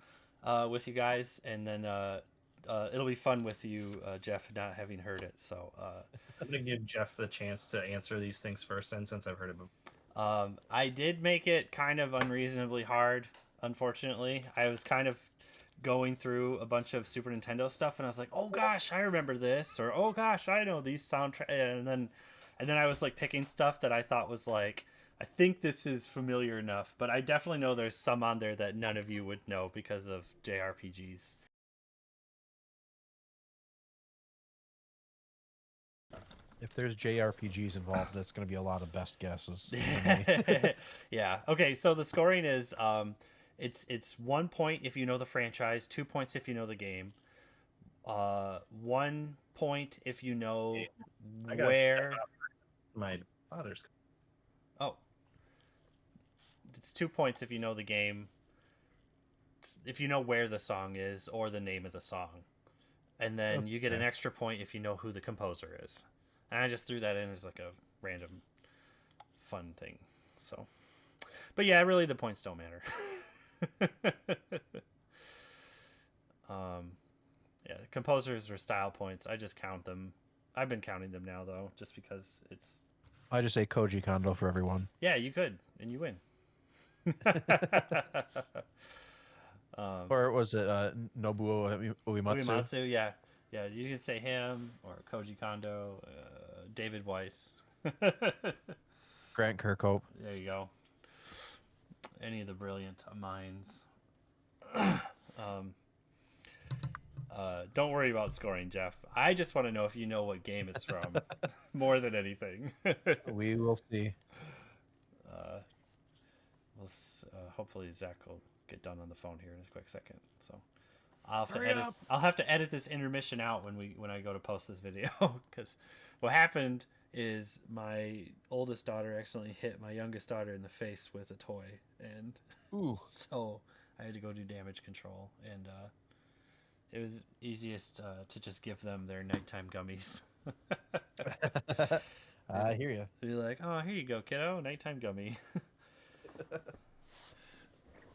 with you guys, and then it'll be fun with you, Jeff, not having heard it. So I'm going to give Jeff the chance to answer these things first, and since I've heard it before. I did make it kind of unreasonably hard, unfortunately. I was kind of going through a bunch of Super Nintendo stuff, and I was like, oh gosh, I remember this, or oh gosh, I know these soundtracks, and then I was like picking stuff that I thought was like, I think this is familiar enough, but I definitely know there's some on there that none of you would know because of JRPGs. If there's JRPGs involved, that's going to be a lot of best guesses. Yeah. Okay. So the scoring is it's 1 point if you know the franchise, 2 points if you know the game, 1 point if you know I gotta where. step up. My father's. Oh, it's 2 points if you know the game, if you know where the song is or the name of the song, and then you get an extra point if you know who the composer is. And I just threw that in as like a random fun thing. So, but yeah, really the points don't matter. Yeah, composers are style points. I just count them. I've been counting them now though, just because it's. I just say Koji Kondo for everyone. Yeah, you could, and you win. Or was it Nobuo Uematsu? Uematsu, yeah. Yeah, you can say him or Koji Kondo, David Weiss. Grant Kirkhope. There you go. Any of the brilliant minds. Don't worry about scoring, Jeff. I just want to know if you know what game it's from, more than anything. We will see. Hopefully Zach will get done on the phone here in a quick second. So I'll have to edit this intermission out when I go to post this video, because what happened is my oldest daughter accidentally hit my youngest daughter in the face with a toy, and so I had to go do damage control, and it was easiest to just give them their nighttime gummies. I hear you. Be like, oh, here you go, kiddo, nighttime gummy.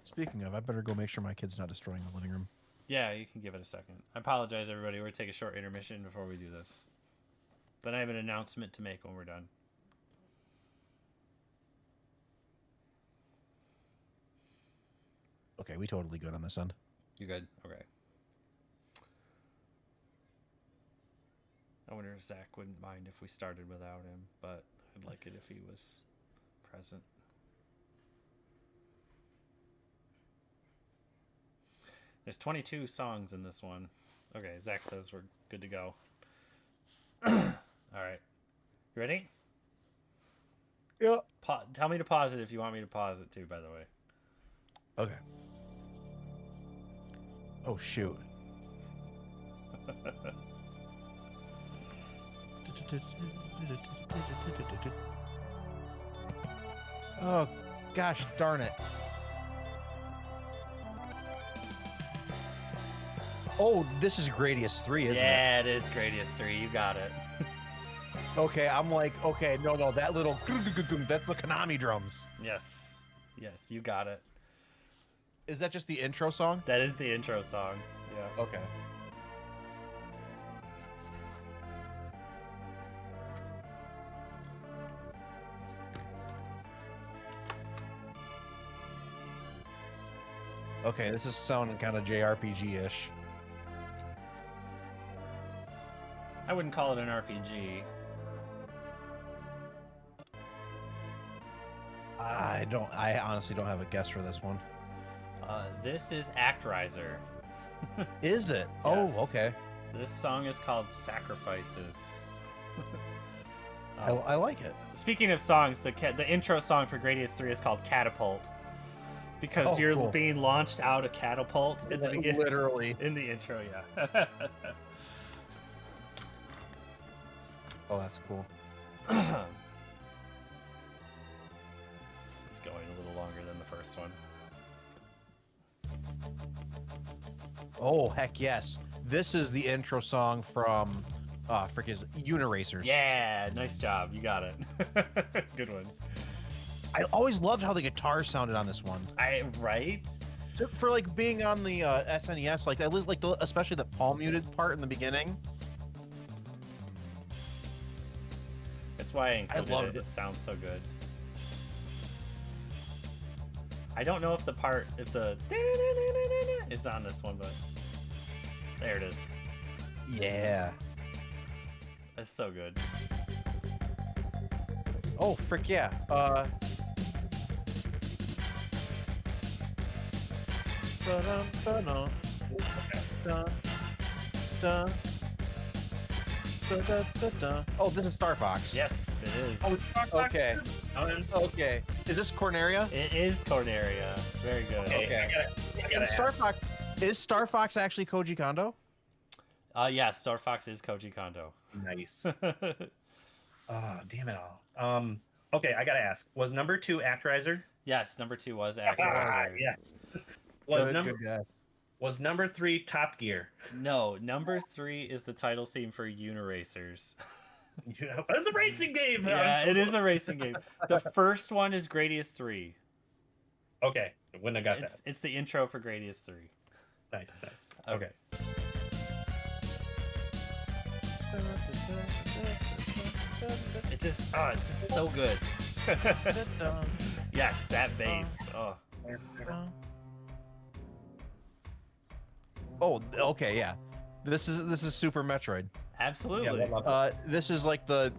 Speaking of, I better go make sure my kid's not destroying the living room. Yeah, you can give it a second. I apologize, everybody. We're going to take a short intermission before we do this. Then I have an announcement to make when we're done. Okay, we totally good on this end. You good? Okay. I wonder if Zach wouldn't mind if we started without him, but I'd like it if he was present. There's 22 songs in this one. Okay, Zach says we're good to go. All right. You ready? Yeah. Tell me to pause it if you want me to pause it too, by the way. Okay. Oh, shoot. Oh, gosh darn it. Oh, this is Gradius 3, isn't it? Yeah, it is Gradius 3. You got it. Okay, I'm like, okay, no, that little, that's the Konami drums. Yes. Yes, you got it. Is that just the intro song? That is the intro song. Yeah. Okay. Okay, this is sounding kind of JRPG-ish. I wouldn't call it an RPG. I honestly don't have a guess for this one. This is Act Ryza. Is it? Yes. Oh, okay. This song is called Sacrifices. I like it. Speaking of songs, the intro song for Gradius 3 is called Catapult. Because you're cool. being launched out a catapult at the beginning. Literally. In the intro, yeah. Oh, that's cool. It's going a little longer than the first one. Oh, heck yes. This is the intro song from Uniracers. Yeah, nice job. You got it. Good one. I always loved how the guitar sounded on this one. Right? For like being on the SNES, like I like especially the palm muted part in the beginning. That's why I included loved it. It sounds so good. I don't know if the is on this one, but there it is. Yeah. That's so good. Oh, frick yeah. Oh, this is Star Fox. Yes, it is. Oh, it's Star Fox Okay. too? Okay. Is this Corneria? It is Corneria. Very good. Okay. I gotta Star Fox. Is Star Fox actually Koji Kondo? Yeah, Star Fox is Koji Kondo. Nice. Oh, damn it all. Okay, I gotta ask. Was number 2 Actraiser? Yes, number 2 was Actraiser. Yes. Was number 3 Top Gear? No, number 3 is the title theme for Uniracers. It's a racing game. Yeah, it is a racing game. The first one is Gradius 3. Okay, when I got that. It's the intro for Gradius 3. Nice. Okay. It's just so good. Yes, that bass. Oh. Oh, okay, yeah. This is Super Metroid. Absolutely. This is like the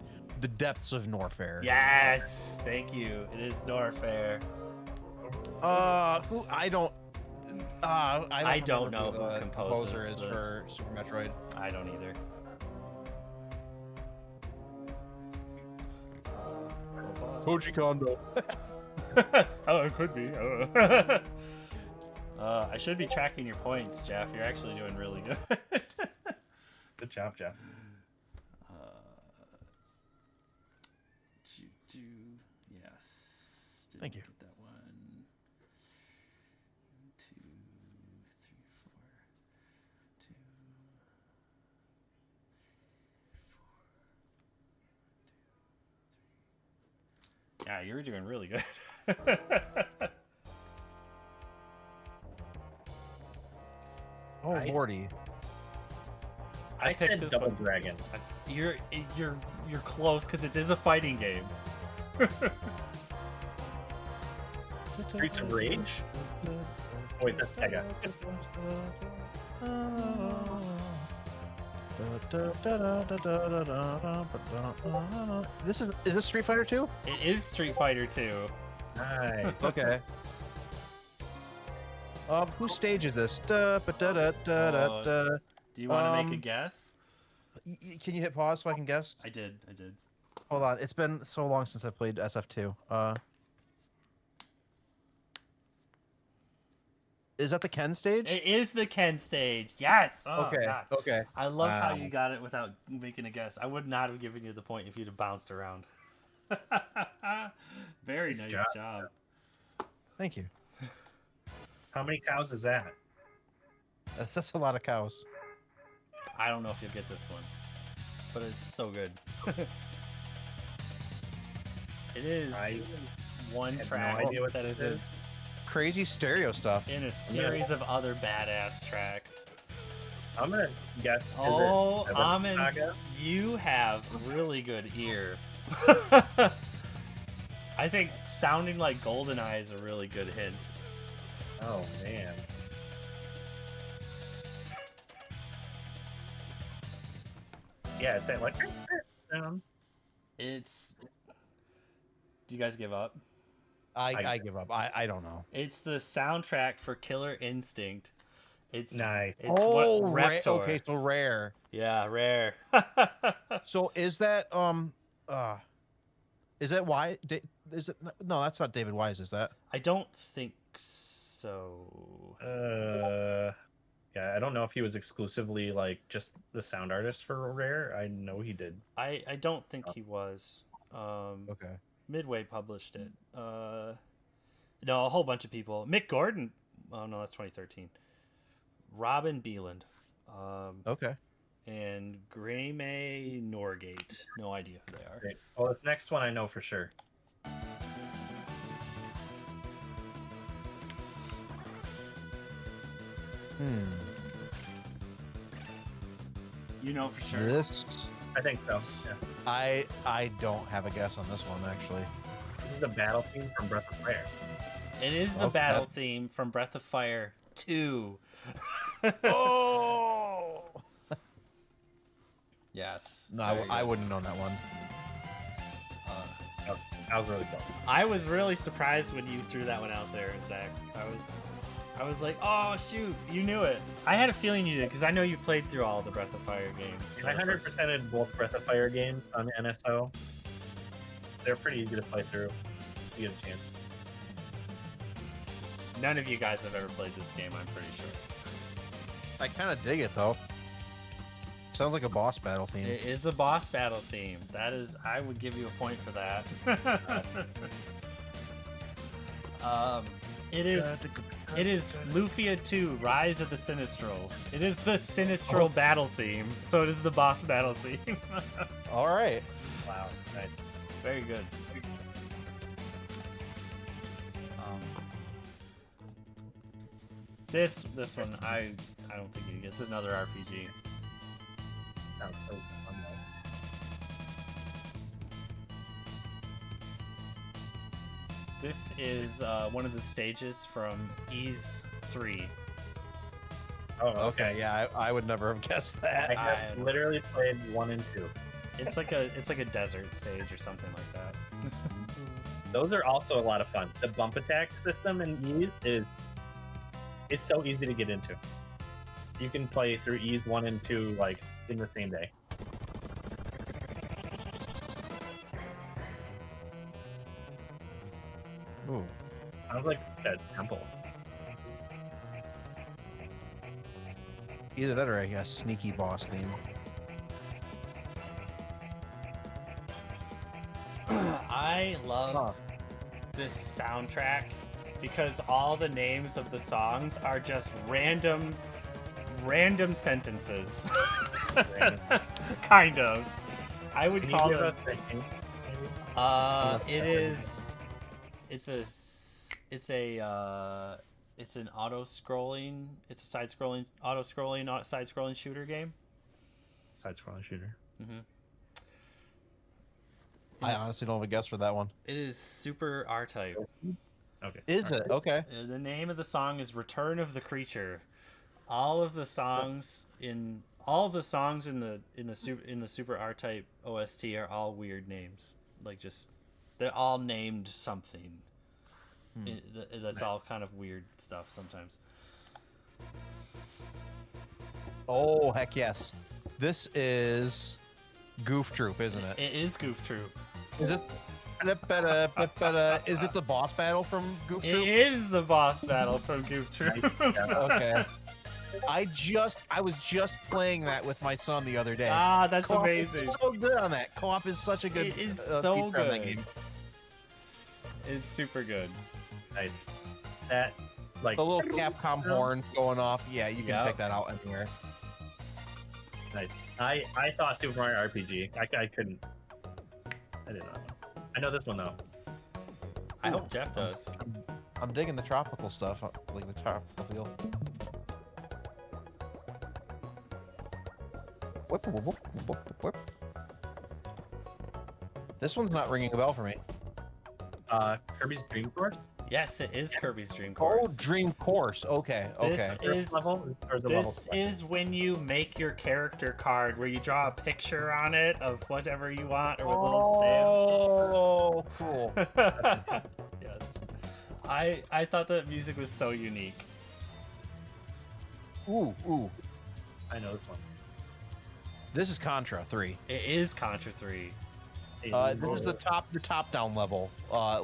depths of Norfair. Yes, thank you. It is Norfair. Who I don't know who who the composer is for Super Metroid. I don't either. Koji Kondo. Oh, it could be. I should be tracking your points, Jeff. You're actually doing really good. Good job, Jeff. Yes. Thank you. Get that one. 2, 3, 4, 2, 4. Yeah, you were doing really good. Oh, Lordy. I said this Double one. Dragon. You're close because it is a fighting game. Streets of Rage? Oh, wait, that's Sega. Is this Street Fighter 2? It is Street Fighter 2. Nice. Okay. Whose stage is this? Do you want to make a Um, guess? Can you hit pause so I can guess? I did. Hold on. It's been so long since I played SF2. Is that the Ken stage? It is the Ken stage. Yes. Oh, Okay. God. Okay. I love how Wow. you got it without making a guess. I would not have given you the point if you'd have bounced around. Very nice job. Thank you. How many cows is that? That's a lot of cows. I don't know if you'll get this one, but it's so good. It is one have track no idea what that is this is. Crazy stereo stuff. in a series of other badass tracks. I'm gonna guess. Oh, Seven Almonds, Saga? you have really good ear. I think sounding like GoldenEye is a really good hint. Oh man. Yeah, it's that like sound. It's. Do you guys give up? I give up. I don't know. It's the soundtrack for Killer Instinct. It's Nice. It's what Reptor. Okay, so rare. Yeah, rare. So is that why? Is it no? That's not David Wise. Is that? I don't think so. Yeah, I don't know if he was exclusively like just the sound artist for Rare. I know he did. I don't think he was. Okay. Midway published it. No, a whole bunch of people. Mick Gordon. Oh no, that's 2013. Robin Beeland. Okay. And Graeme Norgate. No idea who they are. Great. Well, this next one I know for sure. You know for sure. This I think so. Yeah. I don't have a guess on this one actually. This is the battle theme from Breath of Fire. It is the battle theme from Breath of Fire 2. Oh! Yes. No, I wouldn't have known that one. That was really close. I was really surprised when you threw that one out there, Zach. I was like, oh shoot, you knew it. I had a feeling you did because I know you played through all the Breath of Fire games. I 100%ed both Breath of Fire games on NSO. They're pretty easy to play through. You get a chance. None of you guys have ever played this game, I'm pretty sure. I kind of dig it though. Sounds like a boss battle theme. It is a boss battle theme. That is, I would give you a point for that. It is Lufia 2, Rise of the Sinistrals. It is the Sinistral battle theme, so it is the boss battle theme. All right. Wow, nice. Very good. This one, I don't think you get. This is another RPG. Sounds so fun though. This is one of the stages from Ys 3. Oh, Okay, yeah, I would never have guessed that. I have literally played 1 and 2. It's like a desert stage or something like that. Those are also a lot of fun. The bump attack system in Ys is so easy to get into. You can play through Ys 1 and 2 like in the same day. Ooh. Sounds like a temple. Either that or a sneaky boss theme. I love this soundtrack because all the names of the songs are just random sentences. Kind of. I would Can you call give them. us a hint, maybe? It's an auto-scrolling. It's a side-scrolling, auto-scrolling, side-scrolling shooter game. Side-scrolling shooter. Mm-hmm. I honestly don't have a guess for that one. It is super R-Type. Okay. Is it? Okay. The name of the song is "Return of the Creature." All of the songs in the Super R-Type OST are all weird names. Like they're all named something. That's all kind of weird stuff sometimes. Oh heck yes! This is Goof Troop, isn't it? It is Goof Troop. Is it? Is it the boss battle from Goof Troop? It is the boss battle from Goof Troop. Okay. I was just playing that with my son the other day. Ah, that's Co-op amazing. is so good on that. Co-op is such a good. It is so feature on that good. game. It's super good. Nice. That, like, The little Capcom horn going off. Yeah, you can Yep. pick that out anywhere. nice. I thought Super Mario RPG. I couldn't. I didn't know. I know this one though. I hope Jeff does. I'm digging the tropical stuff, like the tropical feel. Whip, whip, whip, whip, whip. This one's not ringing a bell for me. Kirby's Dream Course. Yes, it is Kirby's Dream Oh, Course. Dream Course. Okay, okay. This is level, or is it level this select? is when you make your character card where you draw a picture on it of whatever you want or with little Oh, cool. stamps. Yes. I thought that music was so unique. Ooh. I know this one. This is Contra 3. It is Contra 3. This is the top down level.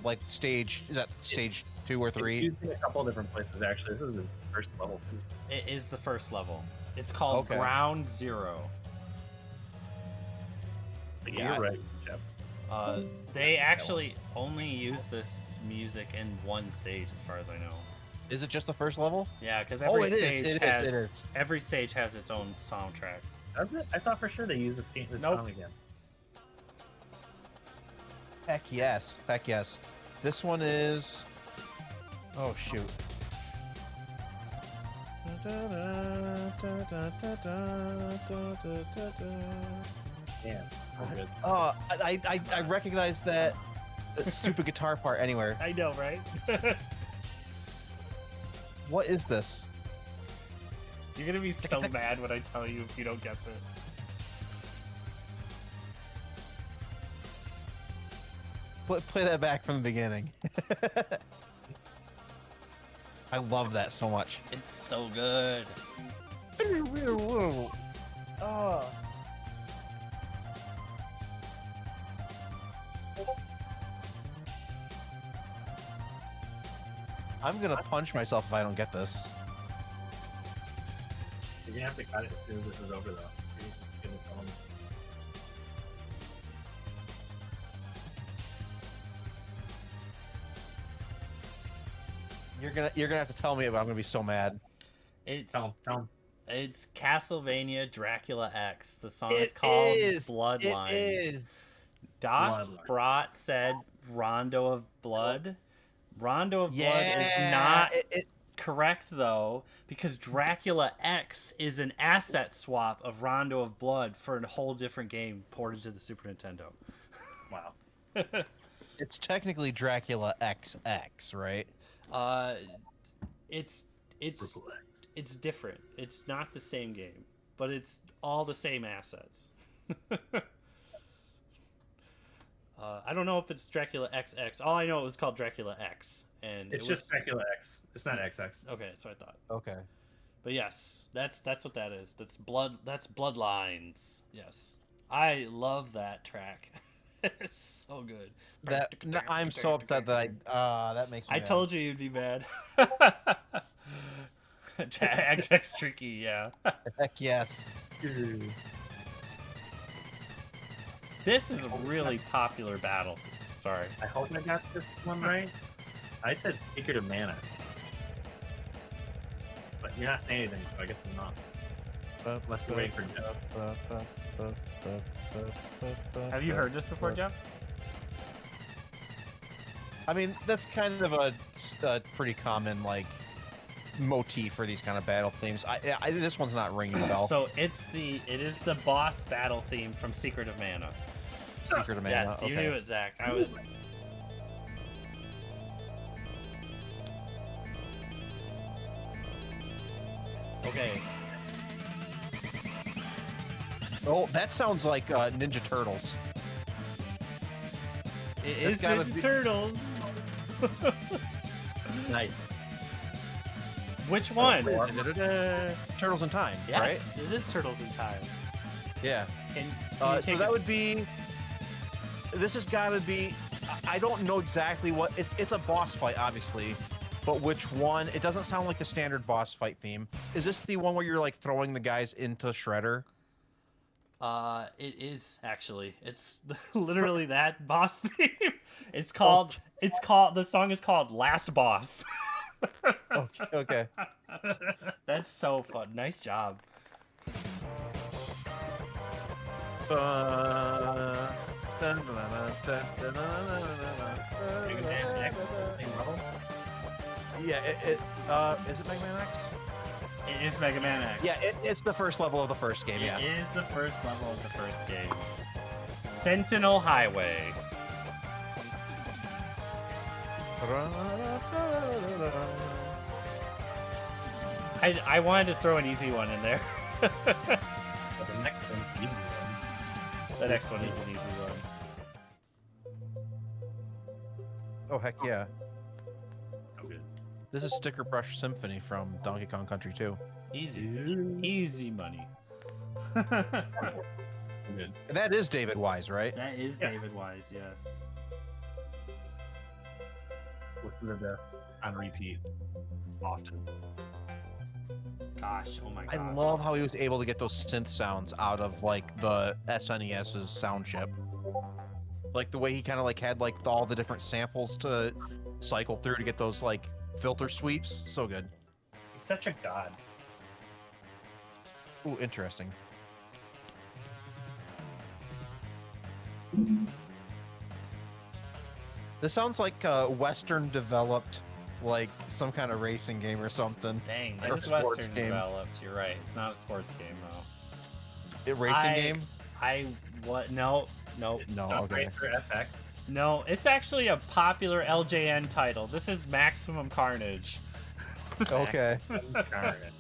Like stage, is that stage 2 or 3? It's used in a couple different places actually. This is the first level too. It is the first level. It's called Okay. Ground Zero. But Yeah. you're right, Jeff. They actually only use this music in one stage, as far as I know. Is it just the first level? Yeah, because Oh, every it is, stage it has is. every stage has its own soundtrack. Does it? I thought for sure they used this Nope. song again. Heck yes. Heck yes. This one is. Oh shoot. Yeah. Oh, good. Oh, I recognize that stupid guitar part anywhere. I know, right? What is this? You're gonna be so mad when I tell you if you don't guess it. Play that back from the beginning. I love that so much. It's so good. Oh. I'm gonna punch myself if I don't get this. You're gonna have to cut it as soon as this is over, though. You're gonna tell 'em. You're gonna have to tell me, but I'm gonna be so mad. It's Tell 'em. it's Castlevania Dracula X. The song It is called is. Bloodlines. It is. Das Bloodline. Brat said Rondo of Blood. Rondo of Blood is Yeah, not it- correct, though, because Dracula X is an asset swap of Rondo of Blood for a whole different game ported to the Super Nintendo. Wow. It's technically Dracula XX, right? It's different. It's not the same game, but it's all the same assets. I don't know if it's Dracula XX. All I know it was called Dracula X, and It's just Dracula X. It's not XX. okay. That's what I thought. Okay. But yes, that's what that is. That's Bloodlines. Yes, I love that track. It's so good. I'm so upset that that makes me I mad. told you you'd be mad. XX tricky, yeah. Heck yes. This is a really popular battle. Sorry. I hope I got this one right. I said Secret of Mana. But you're not saying anything, so I guess I'm not. Let's be waiting for Jeff. Have you heard this before, Jeff? I mean, that's kind of a pretty common like motif for these kind of battle themes. This one's not ringing a bell. So it is the boss battle theme from Secret of Mana. Secret of Mana. Yes, you okay. knew it, Zach. I was. Okay. Oh, that sounds like Ninja Turtles. It This is gotta Ninja be- Turtles. Nice. Which one? Turtles in Time, Yes, it is Turtles in Time. right? Yeah. Can you So take that us- would be. This has got to be. I don't know exactly what it's a boss fight, obviously, but which one? It doesn't sound like the standard boss fight theme. Is this the one where you're like throwing the guys into Shredder? It is actually. It's literally that boss theme. It's called. The song is called Last Boss. Okay. That's so fun. Nice job. Mega Man X, same level? Yeah. Is it Mega Man X? It is Mega Man X. Yeah. It's the first level of the first game. Yeah. It is the first level of the first game. Sentinel Highway. I wanted to throw an easy one in there. But the next one's the easy one. The next one is an easy one. Oh heck yeah! So good. This is Sticker Brush Symphony from Donkey Kong Country 2. Easy. Easy money. So good. And that is David Wise, right? That is Yeah. David Wise, yes. Listen to this on repeat often. Gosh, oh my gosh. I love how he was able to get those synth sounds out of like the SNES's sound chip. Like the way he kind of like had like all the different samples to cycle through to get those like filter sweeps. So good. He's such a god. Ooh, interesting. This sounds like a Western developed, like some kind of racing game or something. Dang, Or this is sports Western game. developed. You're right. It's not a sports game, though. A racing I- game? What? No. It's No, Stunt okay. Racer FX. No, it's actually a popular LJN title. This is Maximum Carnage. Okay. Darn it.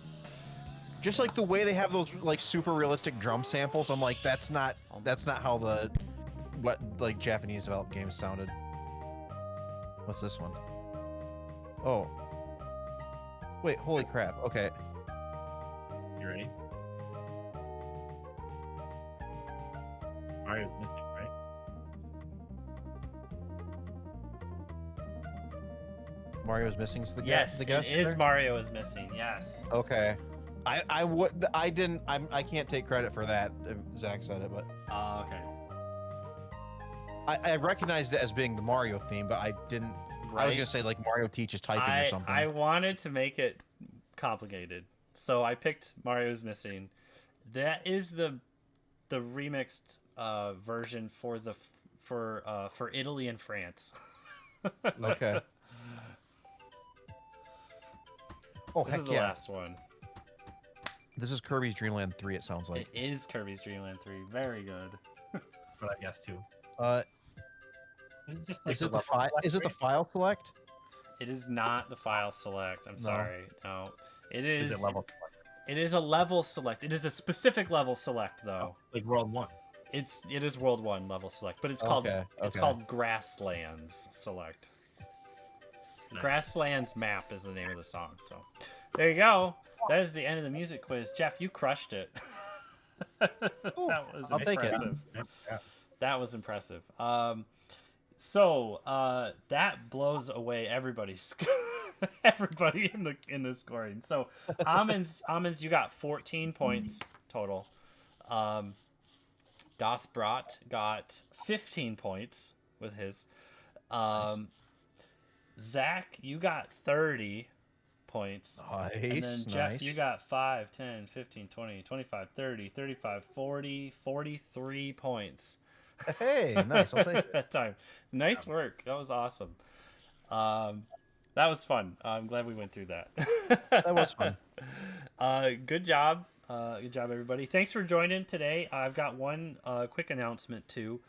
Just like the way they have those like super realistic drum samples, I'm like, that's not how what like Japanese developed games sounded. What's this one? Oh. Wait, holy crap. Okay. You ready? Mario's missing, right? Mario's missing the Yes, the it guest is there? Mario is missing. Yes. Okay. I can't take credit for that. Zach said it, but Okay. I recognized it as being the Mario theme, but I didn't. I was gonna say like Mario teaches typing or something. I wanted to make it complicated, so I picked Mario's Missing. That is the remixed version for Italy and France. Okay. Oh, This heck is the yeah. last one. This is Kirby's Dream Land 3, it sounds like. It is Kirby's Dream Land 3. Very good. That's what I guessed too. Is it just like Is it the file select? It is not the file select. I'm sorry. No. It Is is it level? It is a level select. It is a specific level select though. It's like World 1. It is World 1 level select, but it's called Grasslands Select. Nice. Grasslands Map is the name of the song. So there you go. That is the end of the music quiz. Jeff, you crushed it. That was I'll take it. impressive. Yeah. That was impressive. So that blows away everybody's everybody in the scoring. So Almonds, you got 14 points total. Das Brat got 15 points with his. Zach, you got 30 points. Nice. And then Jeff, you got 5, 10, 15, 20, 25, 30, 35, 40, 43 points. Hey, nice. I'll take it. That time. Nice work. That was awesome. That was fun. I'm glad we went through that. That was fun. Good job. Good job, everybody. Thanks for joining today. I've got one quick announcement too.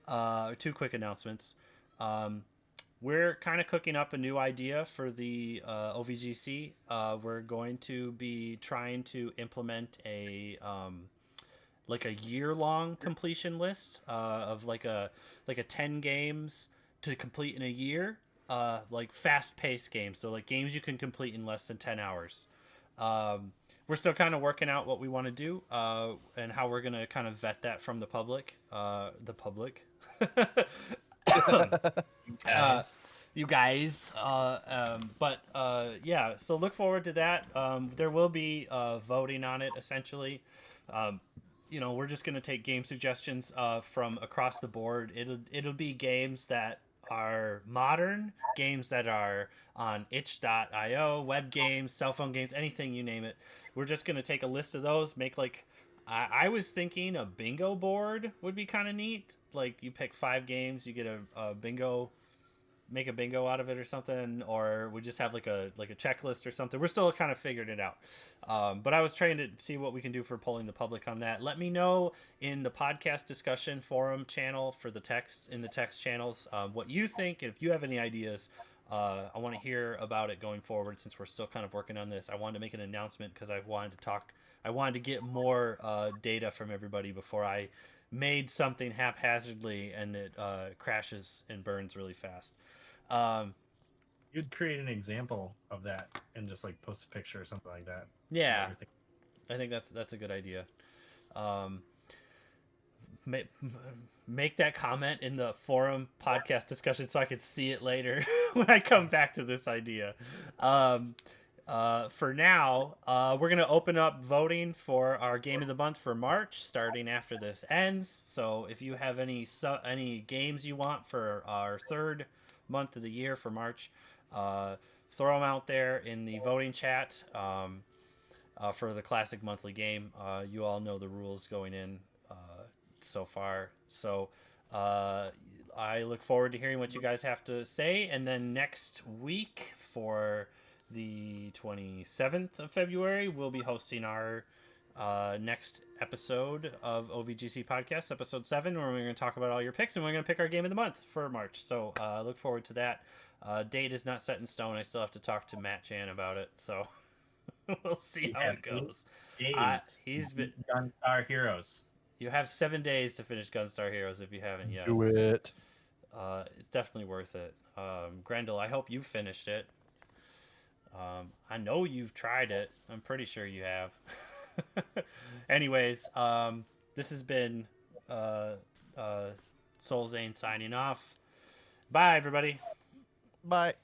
2 quick announcements. We're kind of cooking up a new idea for the O.V.G.C. We're going to be trying to implement a like a year-long completion list of like a 10 games to complete in a year, like fast-paced games. So like games you can complete in less than 10 hours. We're still kind of working out what we want to do and how we're going to kind of vet that from the public. You guys. Yeah, so look forward to that. There will be voting on it, essentially. We're just going to take game suggestions from across the board. It'll be games that are modern, games that are on itch.io, web games, cell phone games, anything, you name it. We're just going to take a list of those, make like, I was thinking a bingo board would be kind of neat. Like you pick 5 games, you get a bingo, make a bingo out of it or something, or we just have like a checklist or something. We're still kind of figuring it out. But I was trying to see what we can do for polling the public on that. Let me know in the podcast discussion forum channel for the text channels what you think. And if you have any ideas, I want to hear about it going forward since we're still kind of working on this. I wanted to make an announcement because I wanted to get more data from everybody before I made something haphazardly and it crashes and burns really fast. You'd create an example of that and just like post a picture or something like that. Yeah, I think that's a good idea. Make that comment in the forum podcast discussion so I could see it later when I come back to this idea. For now, we're going to open up voting for our game of the month for March, starting after this ends. So if you have any games you want for our 3rd month of the year for March, throw them out there in the voting chat for the classic monthly game. You all know the rules going in so far. So I look forward to hearing what you guys have to say. And then next week for the 27th of February, we'll be hosting our next episode of O.V.G.C podcast, episode 7, where we're going to talk about all your picks, and we're going to pick our game of the month for March. So look forward to that. Date is not set in stone. I still have to talk to Matt Chan about it, so we'll see how it goes. He's been Gunstar Heroes. You have 7 days to finish Gunstar Heroes if you haven't yet. Do it. It's definitely worth it. Grendel, I hope you finished it. I know you've tried it. I'm pretty sure you have. Anyways, this has been Soul Zane signing off. Bye, everybody. Bye.